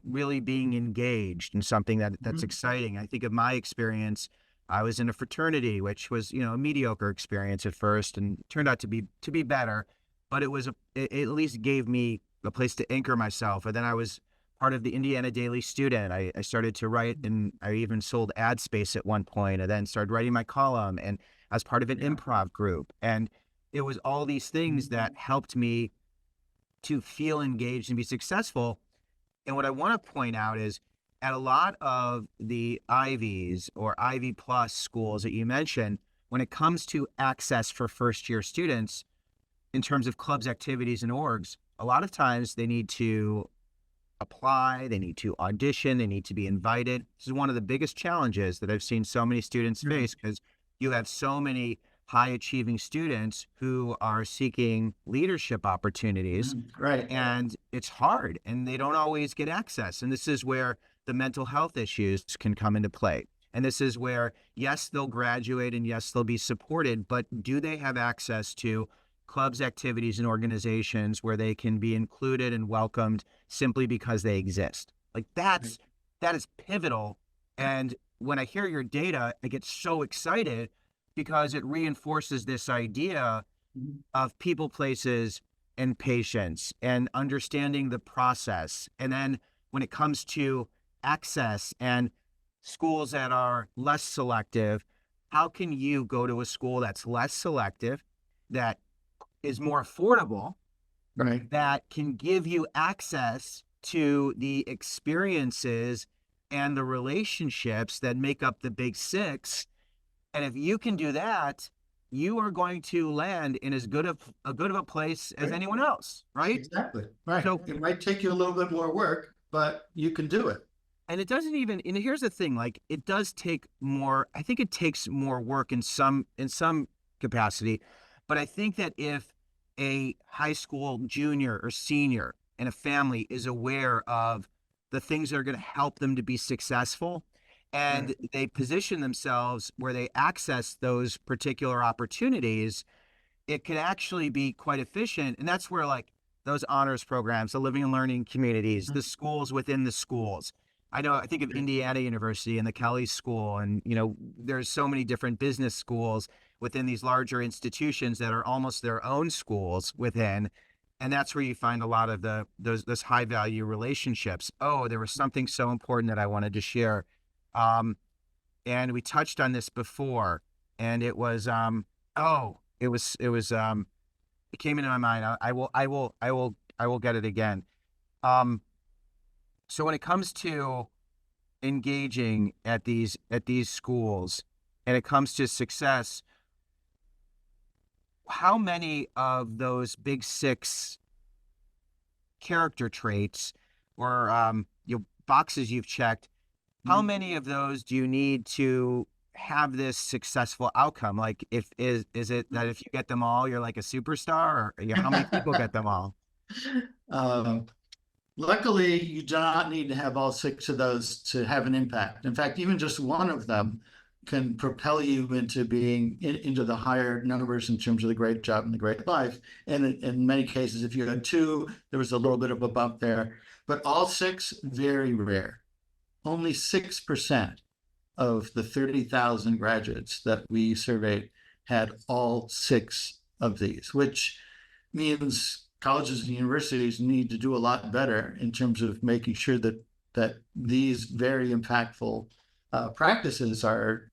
really being engaged in something that's exciting. I think of my experience. I was in a fraternity, which was, a mediocre experience at first, and turned out to be better. But it at least gave me a place to anchor myself. And then I was part of the Indiana Daily Student. I started to write, and I even sold ad space at one point, and then started writing my column, and I was part of an improv group. And it was all these things that helped me to feel engaged and be successful. And what I want to point out is, at a lot of the Ivies or Ivy Plus schools that you mentioned, when it comes to access for first-year students, in terms of clubs, activities, and orgs, a lot of times they need to apply, they need to audition, they need to be invited. This is one of the biggest challenges that I've seen so many students face, because you have so many high achieving students who are seeking leadership opportunities. Right. And it's hard, and they don't always get access. And this is where the mental health issues can come into play. And this is where, yes, they'll graduate and yes, they'll be supported, but do they have access to clubs, activities, and organizations where they can be included and welcomed simply because they exist? Like that is pivotal. And when I hear your data, I get so excited because it reinforces this idea of people, places, and patience, and understanding the process. And then when it comes to access and schools that are less selective, how can you go to a school that's less selective, that is more affordable, Right. that can give you access to the experiences and the relationships that make up the big six? And if you can do that, you are going to land in as good of a place as anyone else, right? Exactly. Right. So it might take you a little bit more work, but you can do it. And it doesn't even, and here's the thing, like it does take more, I think it takes more work in some capacity, but I think that if a high school junior or senior and a family is aware of the things that are going to help them to be successful, and they position themselves where they access those particular opportunities, it can actually be quite efficient. And that's where like those honors programs, the living and learning communities, the schools within the schools. I think of Indiana University and the Kelly School, and, there's so many different business schools within these larger institutions that are almost their own schools within. And that's where you find a lot of those high value relationships. Oh, there was something so important that I wanted to share. And we touched on this before, and it was, it came into my mind. I will get it again. So when it comes to engaging at these schools, and it comes to success, how many of those big six character traits or boxes you've checked, how many of those do you need to have this successful outcome? Like, is it that if you get them all, you're like a superstar, or how many people get them all? Luckily, you do not need to have all six of those to have an impact. In fact, even just one of them can propel you into being into the higher numbers in terms of the great job and the great life. And in many cases, if you had two, there was a little bit of a bump there. But all six, very rare. Only 6% of the 30,000 graduates that we surveyed had all six of these, which means colleges and universities need to do a lot better in terms of making sure that these very impactful practices are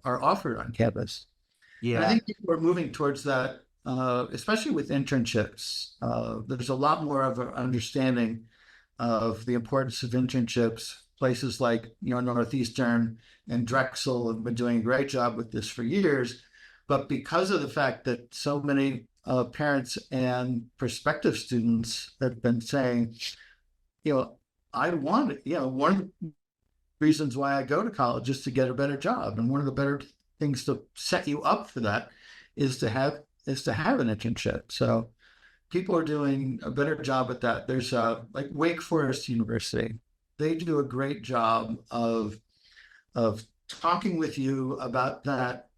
offered on campus. Yeah, and I think people are moving towards that, especially with internships. There's a lot more of an understanding of the importance of internships. Places like Northeastern and Drexel have been doing a great job with this for years, but because of the fact that so many parents and prospective students have been saying, I want it. One of the reasons why I go to college is to get a better job, and one of the better things to set you up for that is to have an internship. So people are doing a better job at that. There's like Wake Forest University. They do a great job of talking with you about that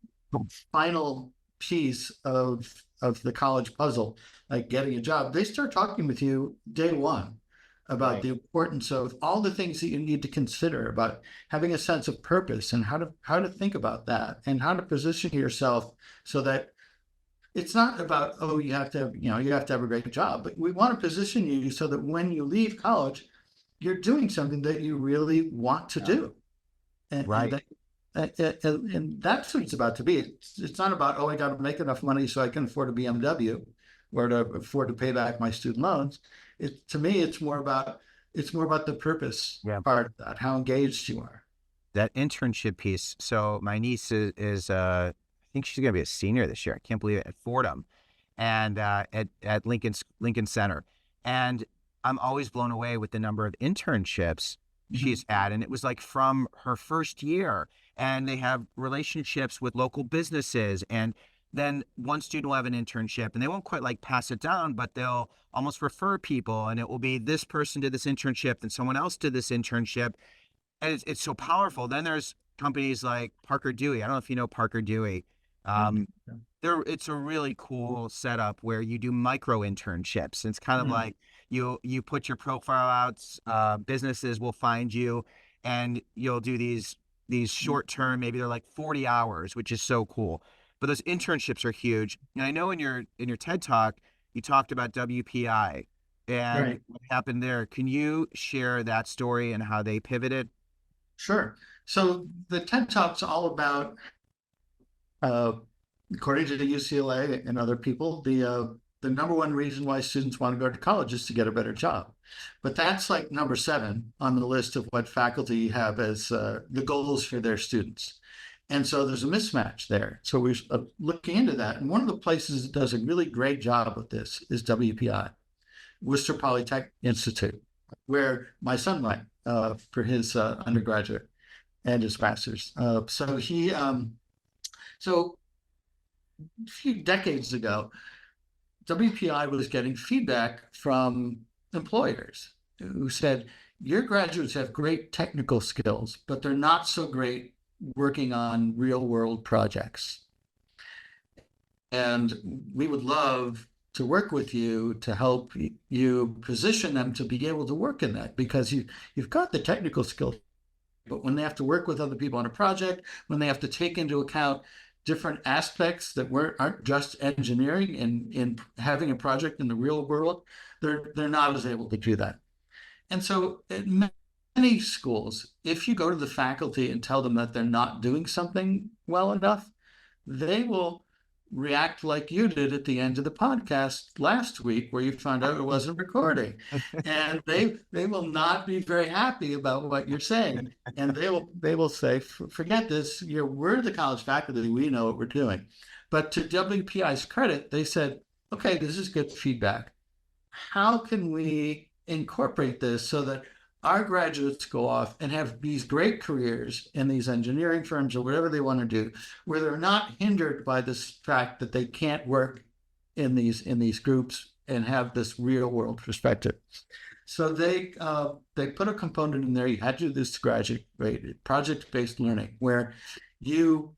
final piece of the college puzzle, like getting a job. They start talking with you day one about the importance of all the things that you need to consider about having a sense of purpose, and how to think about that, and how to position yourself so that it's not about, you have to have a great job, but we want to position you so that when you leave college, you're doing something that you really want to do. And that's what it's about to be. It's not about, I got to make enough money so I can afford a BMW or to afford to pay back my student loans. To me, it's more about the purpose part of that, how engaged you are. that internship piece. So my niece is I think she's going to be a senior this year. I can't believe it, at Fordham and at Lincoln Center. And I'm always blown away with the number of internships she's at. And it was like from her first year, and they have relationships with local businesses. And then one student will have an internship, and they won't quite like pass it down, but they'll almost refer people, and it will be this person did this internship and someone else did this internship. And it's so powerful. Then there's companies like Parker Dewey. I don't know if you know Parker Dewey. It's a really cool setup where you do micro internships. It's kind of like you put your profile out, businesses will find you, and you'll do these short term, maybe they're like 40 hours, which is so cool. But those internships are huge. And I know in your TED Talk, you talked about WPI and what happened there. Can you share that story and how they pivoted? Sure. So the TED Talk's all about, according to the UCLA and other people, the number one reason why students want to go to college is to get a better job. But that's like number 7 on the list of what faculty have as the goals for their students. And so there's a mismatch there. So we're looking into that. And one of the places that does a really great job with this is WPI, Worcester Polytechnic Institute, where my son went for his undergraduate and his master's. So a few decades ago, WPI was getting feedback from employers who said, your graduates have great technical skills, but they're not so great working on real world projects. And we would love to work with you to help you position them to be able to work in that, because you've got the technical skills, but when they have to work with other people on a project, when they have to take into account different aspects that aren't just engineering in having a project in the real world, they're not as able to do that. And so at many schools, if you go to the faculty and tell them that they're not doing something well enough, they will react like you did at the end of the podcast last week, where you found out it wasn't recording. And they will not be very happy about what you're saying. And they will say, forget this, we're the college faculty, we know what we're doing. But to WPI's credit, they said, okay, this is good feedback. How can we incorporate this so that our graduates go off and have these great careers in these engineering firms or whatever they want to do, where they're not hindered by this fact that they can't work in these groups and have this real world perspective. So they put a component in there. You had to do this project-based learning, where you,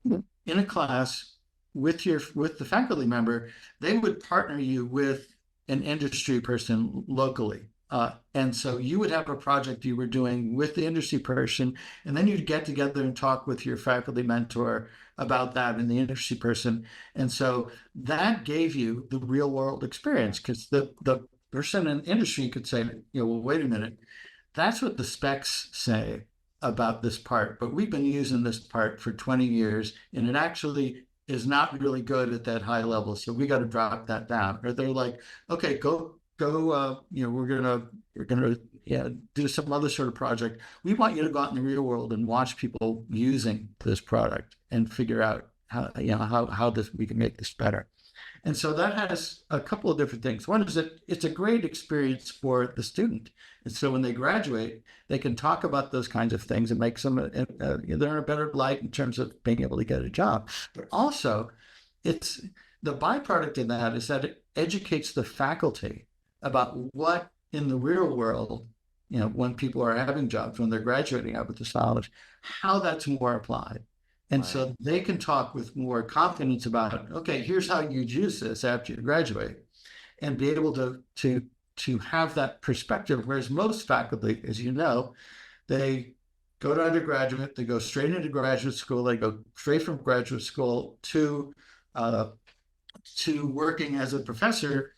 in a class with the faculty member, they would partner you with an industry person locally. And so you would have a project you were doing with the industry person, and then you'd get together and talk with your faculty mentor about that and the industry person. And so that gave you the real world experience, because the person in industry could say, well, wait a minute, that's what the specs say about this part, but we've been using this part for 20 years, and it actually is not really good at that high level. So we got to drop that down. Or they're like, okay, go, we're gonna do some other sort of project. We want you to go out in the real world and watch people using this product and figure out how we can make this better. And so that has a couple of different things. One is that it's a great experience for the student. And so when they graduate, they can talk about those kinds of things and make they're in a better light in terms of being able to get a job. But also, it's the byproduct of that is that it educates the faculty about what in the real world, when people are having jobs, when they're graduating out with this knowledge, how that's more applied. And so they can talk with more confidence about, okay, here's how you use this after you graduate, and be able to have that perspective. Whereas most faculty, as you know, they go to undergraduate, they go straight into graduate school, they go straight from graduate school to working as a professor,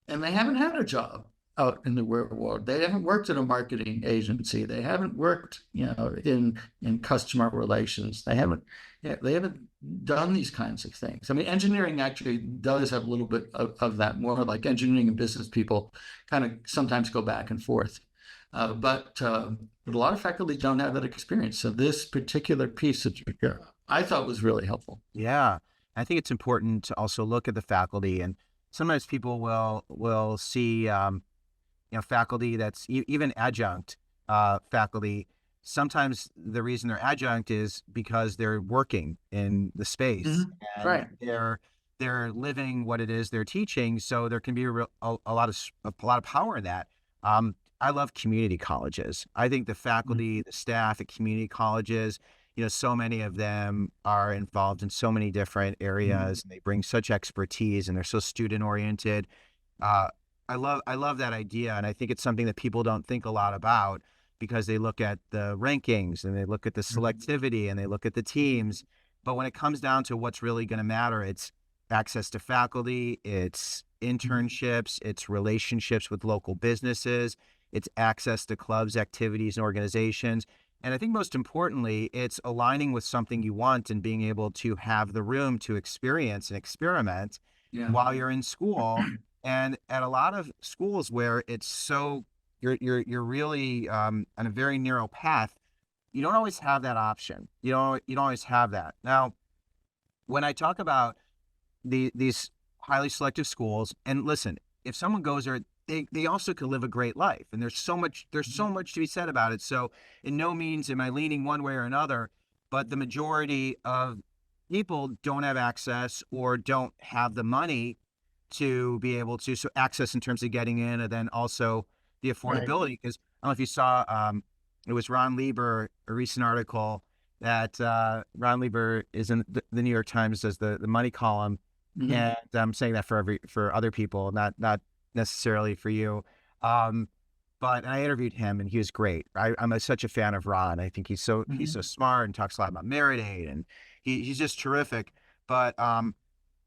and they haven't had a job out in the real world. They haven't worked in a marketing agency. They haven't worked, in customer relations. They haven't done these kinds of things. I mean, engineering actually does have a little bit of that, more like engineering and business people kind of sometimes go back and forth. But but a lot of faculty don't have that experience. So this particular piece that I thought was really helpful. Yeah. I think it's important to also look at the faculty, and sometimes people will see faculty that's even adjunct faculty. Sometimes the reason they're adjunct is because they're working in the space, and Right. they're living what it is they're teaching. So there can be a lot of power in that. I love community colleges. I think the faculty, the staff at community colleges, so many of them are involved in so many different areas. They bring such expertise, and they're so student oriented. I love that idea, and I think it's something that people don't think a lot about, because they look at the rankings and they look at the selectivity and they look at the teams. But when it comes down to what's really going to matter, it's access to faculty, it's internships, it's relationships with local businesses, it's access to clubs, activities, and organizations. And I think most importantly, it's aligning with something you want and being able to have the room to experience and experiment while you're in school. And at a lot of schools where it's so you're really on a very narrow path, you don't always have that option. You don't always have that. Now, when I talk about these highly selective schools, and listen, if someone goes there, they also could live a great life, and there's so much to be said about it. So in no means am I leaning one way or another, but the majority of people don't have access or don't have the money to be able to access in terms of getting in, and then also the affordability. Because I don't know if you saw, it was Ron Lieber, a recent article that Ron Lieber is in the New York Times, does the money column, and I'm saying that for other people, not necessarily for you. But I interviewed him, and he was great. I'm such a fan of Ron. I think he's so smart and talks a lot about Merit, and he's just terrific. But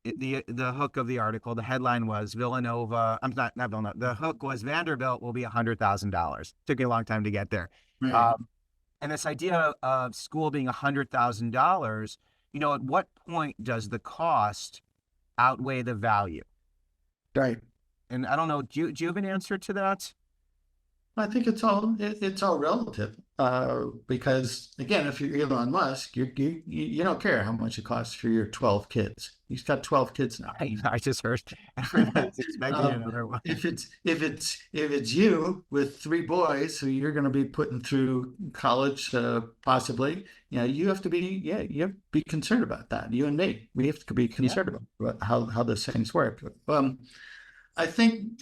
the hook of the article, the headline was Villanova. I'm not Villanova. The hook was Vanderbilt will be $100,000. Took me a long time to get there. And this idea of school being $100,000, at what point does the cost outweigh the value? Right. And I don't know, do you have an answer to that? I think it's all relative, because again, if you're Elon Musk, you don't care how much it costs for your 12 kids. He's got 12 kids now. I just heard everybody's expecting another one. If it's you with 3 boys who you're going to be putting through college, possibly, you have to be concerned about that. You and me, we have to be concerned about how those things work. I think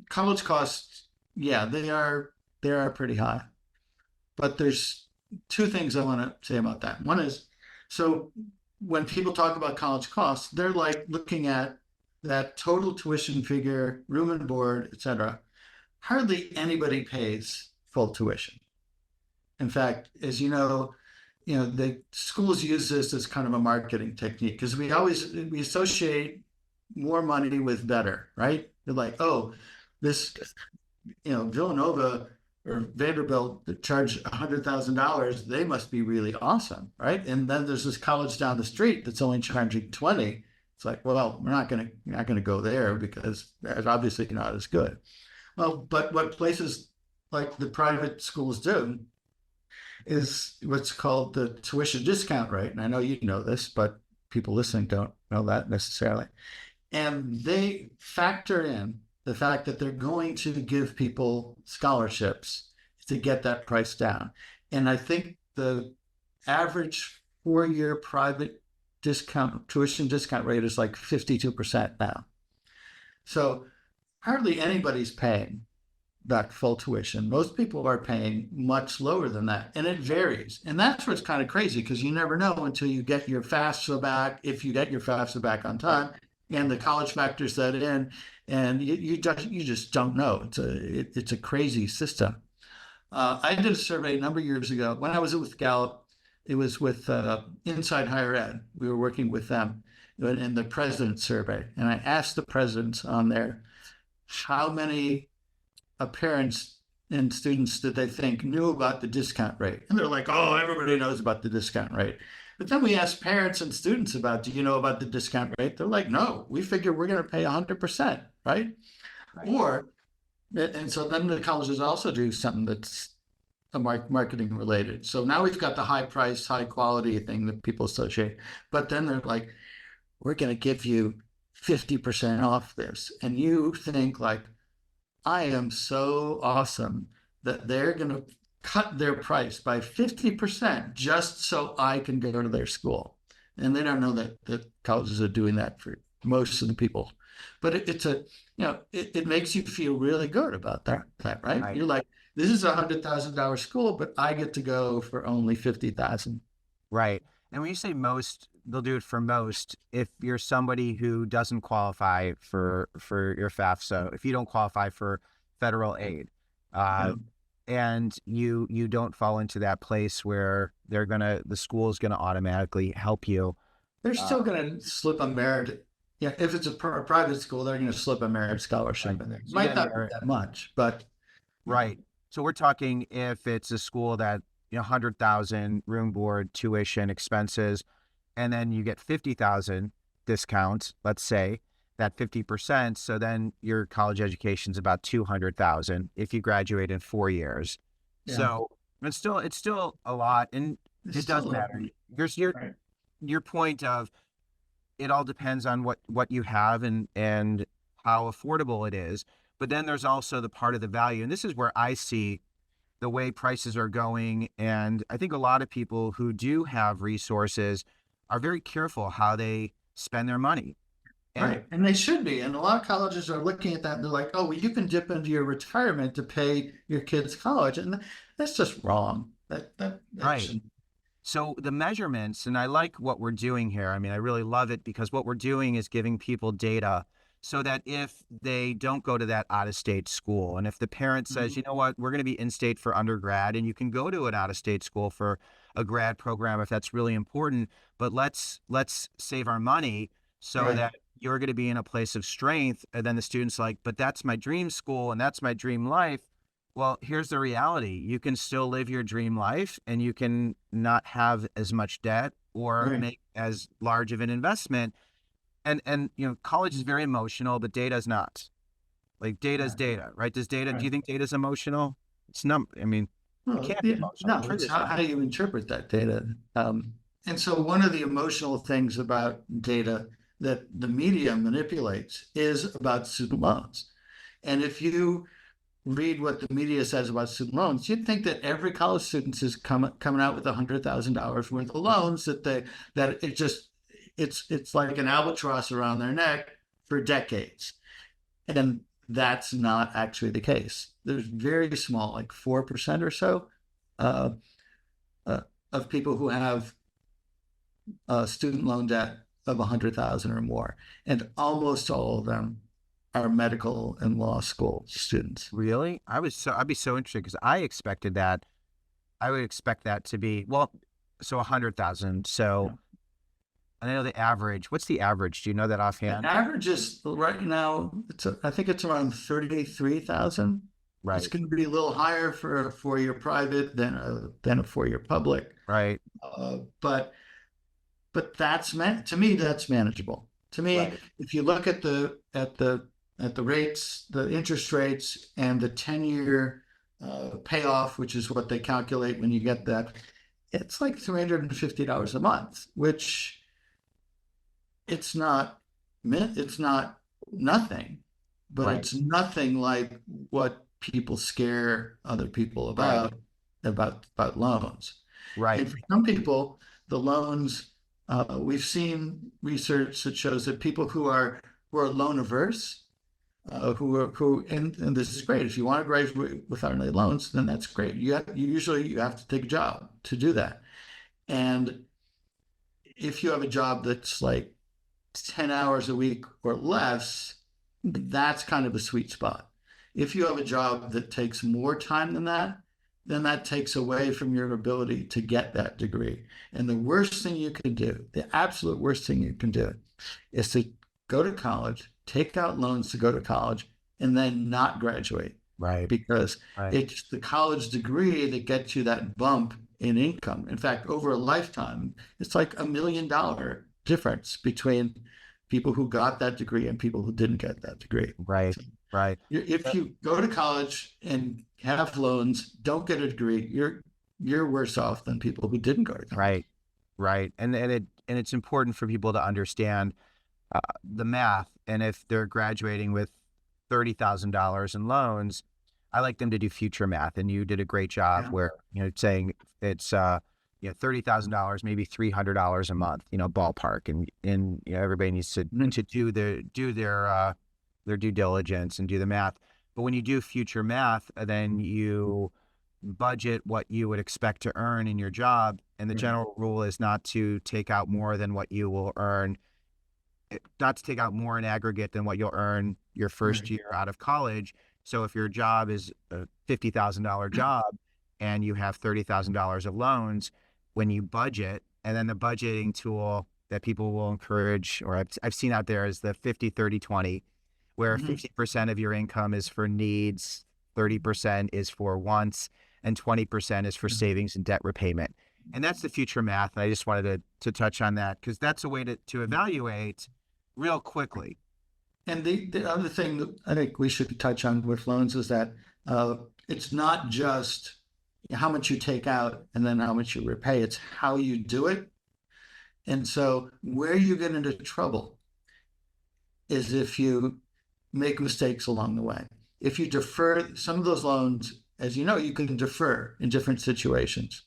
college costs, they are pretty high. But there's 2 things I want to say about that. One is, so when people talk about college costs, they're like looking at that total tuition figure, room and board, et cetera. Hardly anybody pays full tuition. In fact, as the schools use this as kind of a marketing technique, because we associate more money with better, right? They're like, oh, this, Villanova or Vanderbilt that charge $100,000, they must be really awesome, right? And then there's this college down the street that's only charging 20. It's like, well, we're not gonna go there because they're obviously not as good. Well, but what places like the private schools do is what's called the tuition discount rate. And I know you know this, but people listening don't know that necessarily. And they factor in the fact that they're going to give people scholarships to get that price down. And I think the average 4-year private tuition discount rate is like 52% now. So hardly anybody's paying that full tuition. Most people are paying much lower than that, and it varies. And that's what's kind of crazy, because you never know until you get your FAFSA back, if you get your FAFSA back on time, and the college factors that in, and you just don't know. It's a crazy system. I did a survey a number of years ago when I was with Gallup. It was with Inside Higher Ed. We were working with them in the president's survey, and I asked the presidents on there how many parents and students did they think knew about the discount rate, and they're like, "Oh, everybody knows about the discount rate." But then we asked parents and students about, do you know about the discount rate? They're like, no, we figure we're going to pay 100%, right? And so then the colleges also do something that's marketing related. So now we've got the high price, high quality thing that people associate. But then they're like, we're going to give you 50% off this. And you think like, I am so awesome that they're going to cut their price by 50% just so I can go to their school. And they don't know that colleges are doing that for most of the people. But it makes you feel really good about that, right? Right. You're like, this is $100,000 school, but I get to go for only 50,000. Right. And when you say most, they'll do it for most. If you're somebody who doesn't qualify for your FAFSA, if you don't qualify for federal aid, and you don't fall into that place where the school is gonna automatically help you. They're still going to slip a merit. Yeah, if it's a private school, they're going to slip a merit scholarship in there. It might not be that much, but right. So we're talking if it's a school that 100,000 room board, tuition, expenses, and then you get 50,000 discount, let's say that 50%. So then your college education is about 200,000 if you graduate in 4 years. Yeah. So it's still a lot, and it doesn't matter. There's your point of it all depends on what you have and how affordable it is. But then there's also the part of the value, and this is where I see the way prices are going. And I think a lot of people who do have resources are very careful how they spend their money. And they should be. And a lot of colleges are looking at that and they're like, oh, well, you can dip into your retirement to pay your kids' college. And that's just wrong. That right. Shouldn't. So the measurements, and I like what we're doing here. I mean, I really love it because what we're doing is giving people data so that if they don't go to that out-of-state school, and if the parent says, you know what, we're going to be in-state for undergrad, and you can go to an out-of-state school for a grad program if that's really important, but let's save our money so that you're going to be in a place of strength. And then the student's like, but that's my dream school and that's my dream life. Well, here's the reality. You can still live your dream life and you can not have as much debt or make as large of an investment. And college is very emotional, but data is not. Like data is data, right? Do you think data is emotional? It's not. I mean, it can't be emotional. No, it's how do you interpret that data? And so one of the emotional things about data that the media manipulates is about student loans. And if you read what the media says about student loans, you'd think that every college student is coming out with $100,000 worth of loans it's like an albatross around their neck for decades. And that's not actually the case. There's very small, like 4% or so of people who have student loan debt of 100,000 or more. And almost all of them are medical and law school students. Really? I'd be so interested because I would expect that to be, so 100,000. So I know the average. What's the average? Do you know that offhand? The average is right now, I think it's around 33,000. Right. It's going to be a little higher for a four-year private than a four-year public. Right. But that's to me, that's manageable. To me, if you look at the rates, the interest rates, and the 10-year payoff, which is what they calculate when you get that, it's like $350 a month, which it's not nothing, but it's nothing like what people scare other people about loans. Right. And for some people, the loans, we've seen research that shows that people who are loan averse, and this is great. If you want to graduate without any loans, then that's great. You usually have to take a job to do that. And if you have a job that's like 10 hours a week or less, that's kind of a sweet spot. If you have a job that takes more time than that, then that takes away from your ability to get that degree. And the worst thing you can do, the absolute worst thing you can do, is to go to college, take out loans to go to college, and then not graduate. Right. Because it's the college degree that gets you that bump in income. In fact, over a lifetime, it's like $1 million difference between people who got that degree and people who didn't get that degree. Right. Right. If you go to college and have loans, don't get a degree, you're worse off than people who didn't go to college. Right. Right. And it's important for people to understand the math. And if they're graduating with $30,000 in loans, I like them to do future math. And you did a great job where, saying it's, $30,000, maybe $300 a month, ballpark. And everybody needs to do their due diligence and do the math. But when you do future math, then you budget what you would expect to earn in your job. And the general rule is not to take out more than what you will earn, not to take out more in aggregate than what you'll earn your first year out of college. So if your job is a $50,000 job and you have $30,000 of loans, when you budget, and then the budgeting tool that people will encourage, or I've seen out there, is the 50-30-20, where 50% of your income is for needs, 30% is for wants, and 20% is for savings and debt repayment. And that's the future math. And I just wanted to touch on that because that's a way to evaluate real quickly. And the other thing that I think we should touch on with loans is that it's not just how much you take out and then how much you repay, it's how you do it. And so where you get into trouble is if you make mistakes along the way. If you defer some of those loans, as you know, you can defer in different situations.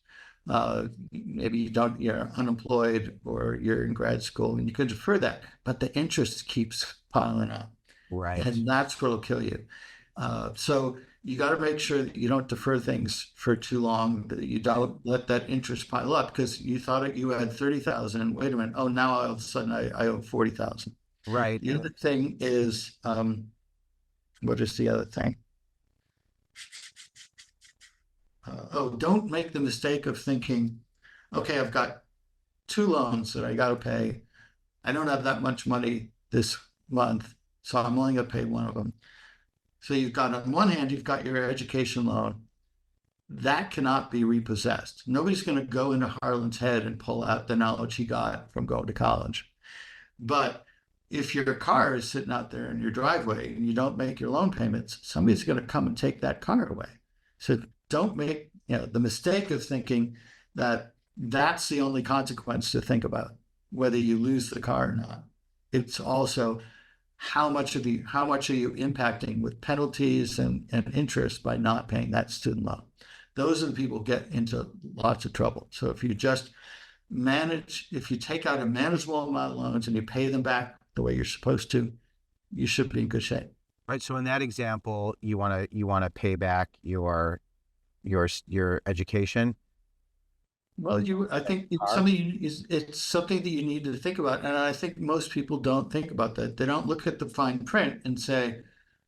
Maybe you're unemployed or you're in grad school and you can defer that, but the interest keeps piling up. Right. And that's what will kill you. So you got to make sure that you don't defer things for too long, that you don't let that interest pile up because you thought you had 30,000 and wait a minute, oh, now all of a sudden I owe 40,000. Right. The other thing is, what is the other thing? Don't make the mistake of thinking, okay, I've got 2 loans that I got to pay. I don't have that much money this month, so I'm only going to pay one of them. So you've got, on one hand, you've got your education loan. That cannot be repossessed. Nobody's going to go into Harlan's head and pull out the knowledge he got from going to college. But if your car is sitting out there in your driveway and you don't make your loan payments, somebody's going to come and take that car away. So don't make the mistake of thinking that that's the only consequence to think about, whether you lose the car or not. It's also how much are you impacting with penalties and interest by not paying that student loan. Those are the people who get into lots of trouble. So if you just if you take out a manageable amount of loans and you pay them back the way you're supposed to, you should be in good shape. Right. So in that example, you want to pay back your education. Well, I think it's something that you need to think about. And I think most people don't think about that. They don't look at the fine print and say,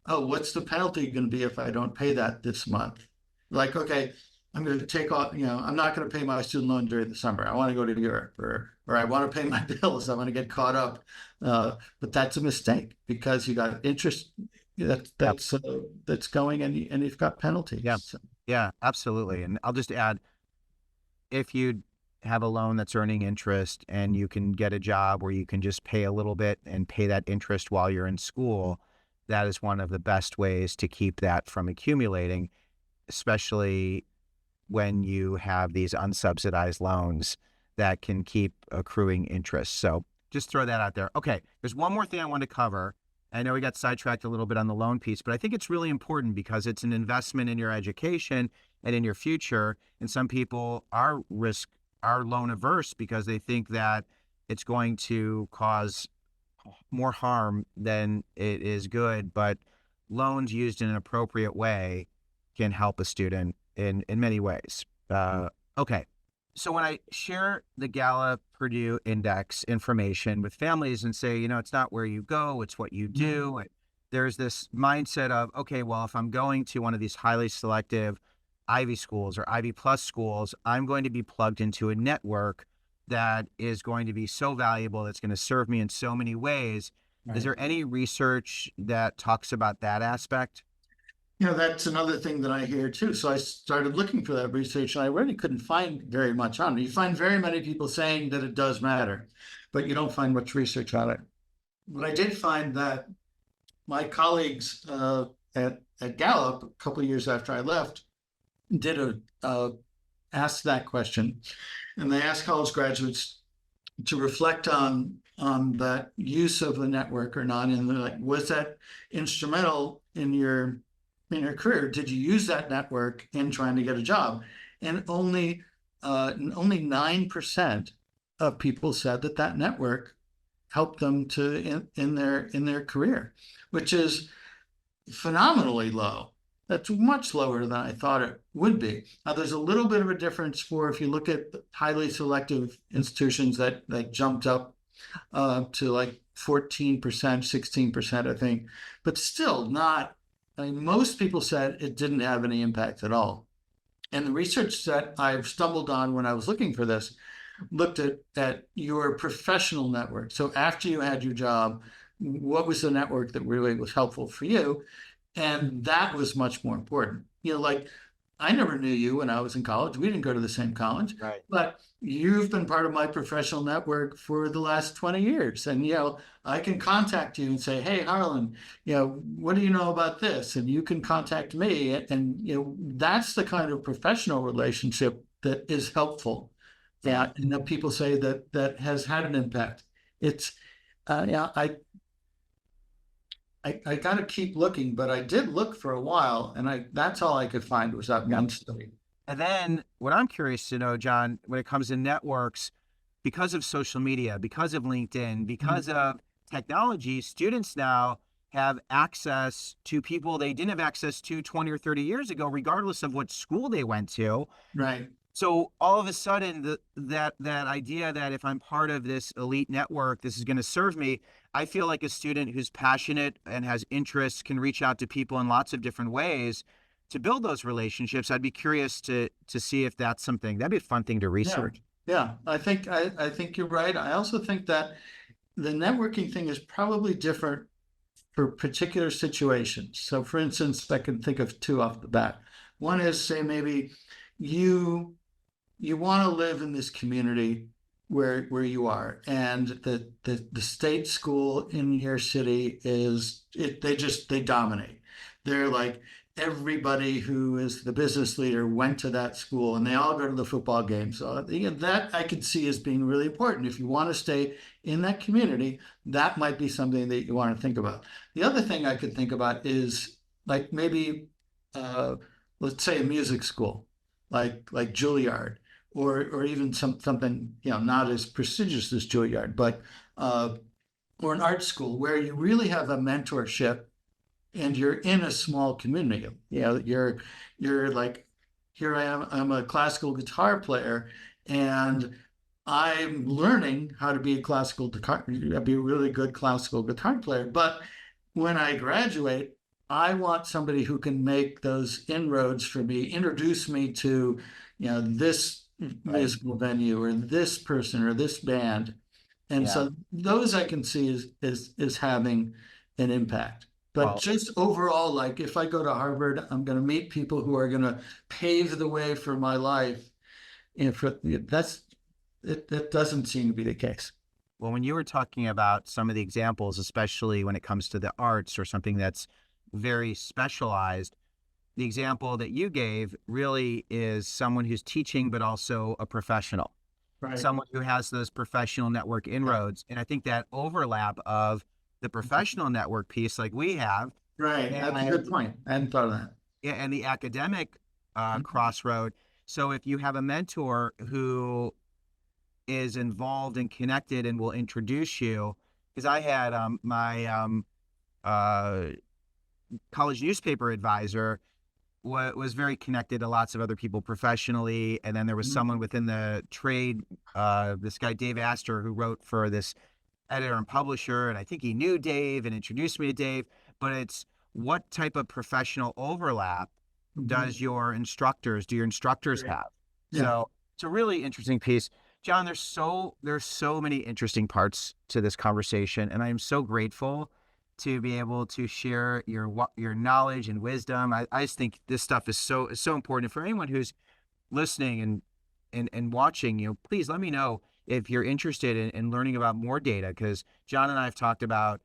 oh, what's the penalty going to be if I don't pay that this month? Like, okay, I'm going to take off, I'm not going to pay my student loan during the summer. I want to go to Europe or I want to pay my bills. I want to get caught up. But that's a mistake because you got interest that's going and you've got penalties. Yeah. Yeah, absolutely. And I'll just add, if you have a loan that's earning interest and you can get a job where you can just pay a little bit and pay that interest while you're in school, that is one of the best ways to keep that from accumulating, especially when you have these unsubsidized loans that can keep accruing interest. So just throw that out there. Okay, there's one more thing I want to cover. I know we got sidetracked a little bit on the loan piece, but I think it's really important because it's an investment in your education and in your future. And some people are loan averse because they think that it's going to cause more harm than it is good. But loans used in an appropriate way can help a student in many ways. Okay. So when I share the Gallup-Purdue Index information with families and say, it's not where you go, it's what you do, there's this mindset of, okay, well, if I'm going to one of these highly selective Ivy schools or Ivy Plus schools, I'm going to be plugged into a network that is going to be so valuable, that's going to serve me in so many ways. Right. Is there any research that talks about that aspect? That's another thing that I hear too. So I started looking for that research and I really couldn't find very much on it. You find very many people saying that it does matter, but you don't find much research on it. But I did find that my colleagues at Gallup, a couple of years after I left, did asked that question, and they asked college graduates to reflect on that use of the network or not, and they're like, was that instrumental in your career? Did you use that network in trying to get a job? And only 9% of people said that network helped them in their career, which is phenomenally low. That's much lower than I thought it would be. Now, there's a little bit of a difference for if you look at highly selective institutions that jumped up to like 14%, 16%, I think, but still not. I mean, most people said it didn't have any impact at all. And the research that I've stumbled on when I was looking for this looked at your professional network. So after you had your job, what was the network that really was helpful for you? And that was much more important. Like I never knew you when I was in college. We didn't go to the same college, Right. but you've been part of my professional network for the last 20 years. And, I can contact you and say, hey, Harlan, what do you know about this? And you can contact me. And, that's the kind of professional relationship that is helpful. Yeah. And people say that has had an impact. It's, I got to keep looking, but I did look for a while, and that's all I could find was that one study. And then what I'm curious to know, John, when it comes to networks, because of social media, because of LinkedIn, because of technology, students now have access to people they didn't have access to 20 or 30 years ago, regardless of what school they went to. Right. So all of a sudden, that idea that if I'm part of this elite network, this is going to serve me. I feel like a student who's passionate and has interests can reach out to people in lots of different ways to build those relationships. I'd be curious to see if that's something that'd be a fun thing to research. Yeah. I think you're right. I also think that the networking thing is probably different for particular situations. So, for instance, I can think of two off the bat. One is, say, maybe you want to live in this community where you are, and the state school in your city they dominate. They're like everybody who is the business leader went to that school, and they all go to the football game. So that I could see as being really important. If you want to stay in that community, that might be something that you want to think about. The other thing I could think about is like maybe let's say a music school like Juilliard, or even something not as prestigious as Juilliard, but or an art school where you really have a mentorship, and you're in a small community. You're like, here I am. I'm a classical guitar player, and I'm learning how to be a really good classical guitar player. But when I graduate, I want somebody who can make those inroads for me, introduce me to, this musical venue or this person or this band. And so those I can see is having an impact. But just overall, like if I go to Harvard, I'm going to meet people who are going to pave the way for my life. And that doesn't seem to be the case. Well, when you were talking about some of the examples, especially when it comes to the arts or something that's very specialized, the example that you gave really is someone who's teaching, but also a professional, Right. someone who has those professional network inroads. And I think that overlap of the professional network piece like we have. Right. That's a good point. I hadn't thought of that. And the academic crossroad. So if you have a mentor who is involved and connected and will introduce you, because I had my college newspaper advisor was very connected to lots of other people professionally. And then there was someone within the trade, this guy, Dave Astor, who wrote for this editor and publisher. And I think he knew Dave and introduced me to Dave, but it's what type of professional overlap do your instructors have? Yeah. So it's a really interesting piece. John, there's so many interesting parts to this conversation, and I am so grateful to be able to share your knowledge and wisdom. I just think this stuff is so important. And for anyone who's listening and watching, please let me know if you're interested in learning about more data, because John and I have talked about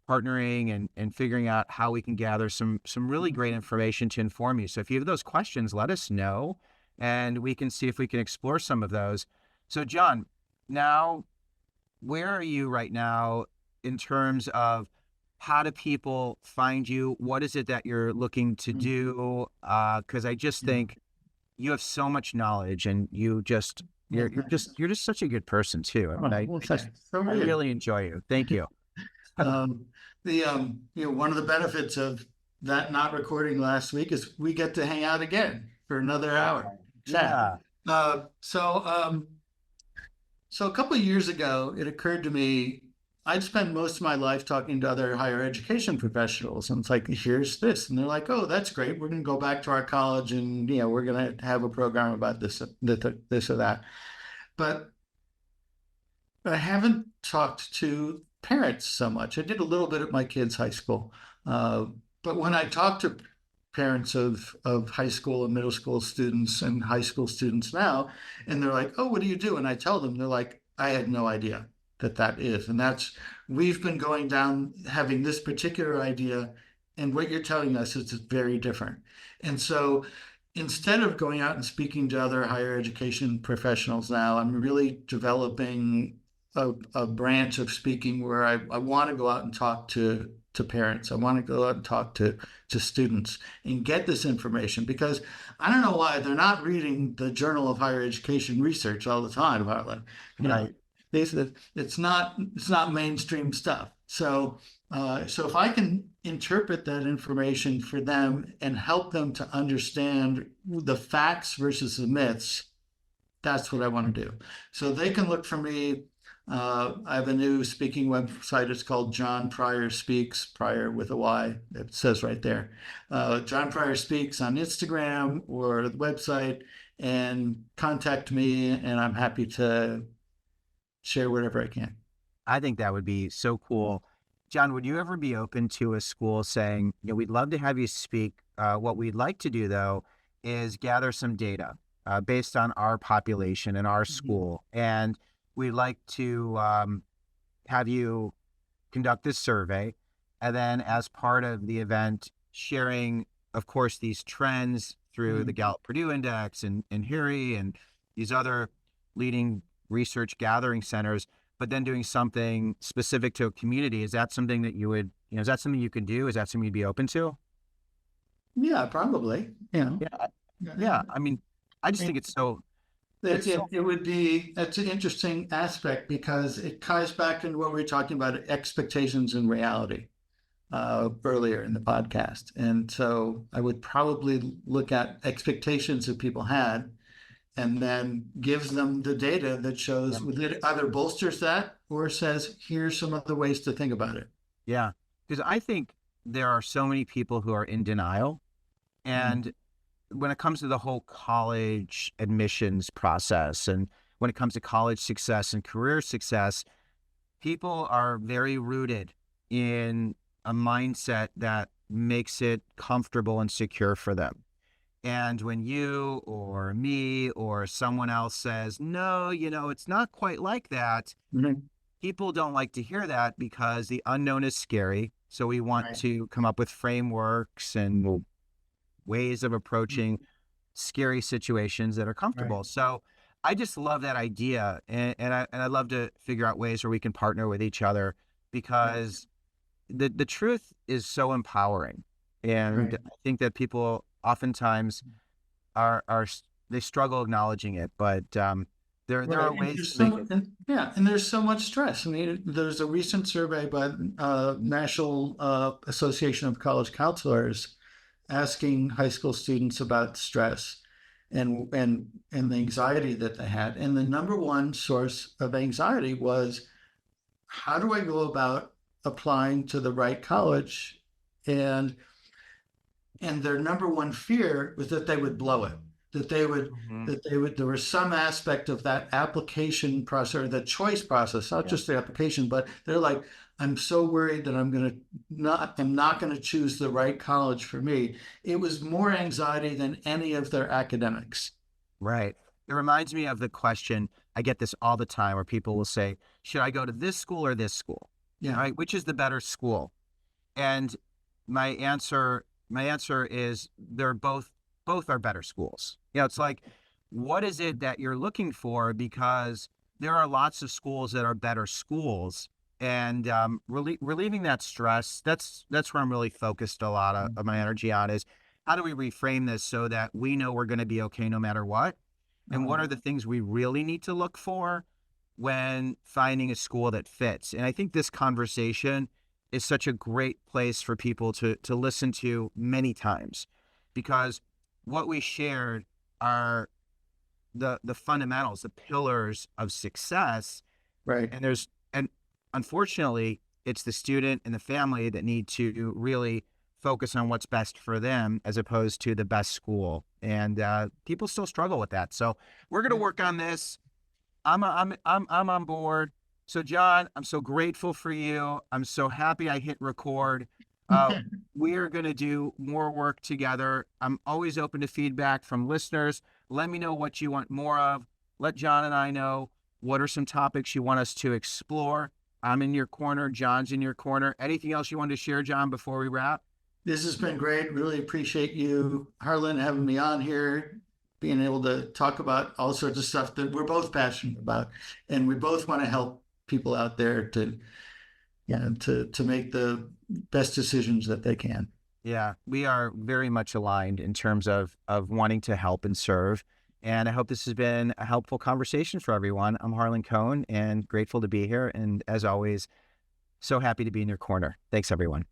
partnering and figuring out how we can gather some really great information to inform you. So if you have those questions, let us know, and we can see if we can explore some of those. So John, now, where are you right now in terms of how do people find you? What is it that you're looking to do? Because I just think you have so much knowledge, and you're just such a good person too. I mean, I really enjoy you. Thank you. One of the benefits of that not recording last week is we get to hang out again for another hour. Yeah. So a couple of years ago, it occurred to me, I'd spent most of my life talking to other higher education professionals, and it's like, here's this, and they're like, oh, that's great. We're going to go back to our college, and we're going to have a program about this or that. But I haven't talked to parents so much. I did a little bit at my kids' high school, but when I talk to parents of high school and middle school students and high school students now, and they're like, oh, what do you do? And I tell them, they're like, I had no idea that is. And we've been going down having this particular idea, and what you're telling us is very different. And so instead of going out and speaking to other higher education professionals now, I'm really developing a branch of speaking where I want to go out and talk to parents. I want to go out and talk to students and get this information, because I don't know why they're not reading the Journal of Higher Education Research all the time, Harlan. It's not mainstream stuff. So if I can interpret that information for them and help them to understand the facts versus the myths, that's what I want to do. So they can look for me. I have a new speaking website. It's called John Pryor Speaks, Pryor with a Y. It says right there. John Pryor Speaks on Instagram or the website, and contact me, and I'm happy to share whatever I can. I think that would be so cool. John, would you ever be open to a school saying, we'd love to have you speak. What we'd like to do, though, is gather some data based on our population and our school, and we'd like to have you conduct this survey, and then as part of the event, sharing, of course, these trends through the Gallup-Purdue Index and HERE and these other leading research gathering centers, but then doing something specific to a community. Is that something that you would, is that something you could do? Is that something you'd be open to? Yeah, probably. Yeah. I mean, I just think it's so... It would be, that's an interesting aspect, because it ties back into what we were talking about, expectations and reality, earlier in the podcast. And so I would probably look at expectations that people had, and then gives them the data that shows it either bolsters that or says, here's some other ways to think about it. Yeah, because I think there are so many people who are in denial, and when it comes to the whole college admissions process, and when it comes to college success and career success, people are very rooted in a mindset that makes it comfortable and secure for them. And when you or me or someone else says, no, it's not quite like that, people don't like to hear that, because the unknown is scary. So we want to come up with frameworks and ways of approaching scary situations that are comfortable. So I just love that idea, and I love to figure out ways where we can partner with each other, because the truth is so empowering, and I think that people oftentimes they struggle acknowledging it, but there are ways to make it. And there's so much stress. I mean, there's a recent survey by National Association of College Counselors asking high school students about stress and the anxiety that they had. And the number one source of anxiety was, how do I go about applying to the right college? And their number one fear was that they would blow it, that they would, there was some aspect of that application process, or the choice process, not just the application, but they're like, I'm so worried that I'm not going to choose the right college for me. It was more anxiety than any of their academics. Right. It reminds me of the question, I get this all the time, where people will say, should I go to this school or this school? Yeah. Right. Which is the better school? And my answer is they're both are better schools. It's like, what is it that you're looking for? Because there are lots of schools that are better schools, and relieving that stress. That's where I'm really focused a lot of my energy on, is how do we reframe this so that we know we're going to be okay no matter what, and what are the things we really need to look for when finding a school that fits. And I think this conversation is such a great place for people to listen to many times, because what we shared are the fundamentals, the pillars of success. Right. And unfortunately, it's the student and the family that need to really focus on what's best for them as opposed to the best school. And people still struggle with that. So we're going to work on this. I'm on board. So John, I'm so grateful for you. I'm so happy I hit record. We are going to do more work together. I'm always open to feedback from listeners. Let me know what you want more of. Let John and I know what are some topics you want us to explore. I'm in your corner. John's in your corner. Anything else you want to share, John, before we wrap? This has been great. Really appreciate you, Harlan, having me on here, being able to talk about all sorts of stuff that we're both passionate about. And we both want to help people out there to make the best decisions that they can. Yeah, we are very much aligned in terms of wanting to help and serve. And I hope this has been a helpful conversation for everyone. I'm Harlan Cohen and grateful to be here. And as always, so happy to be in your corner. Thanks, everyone.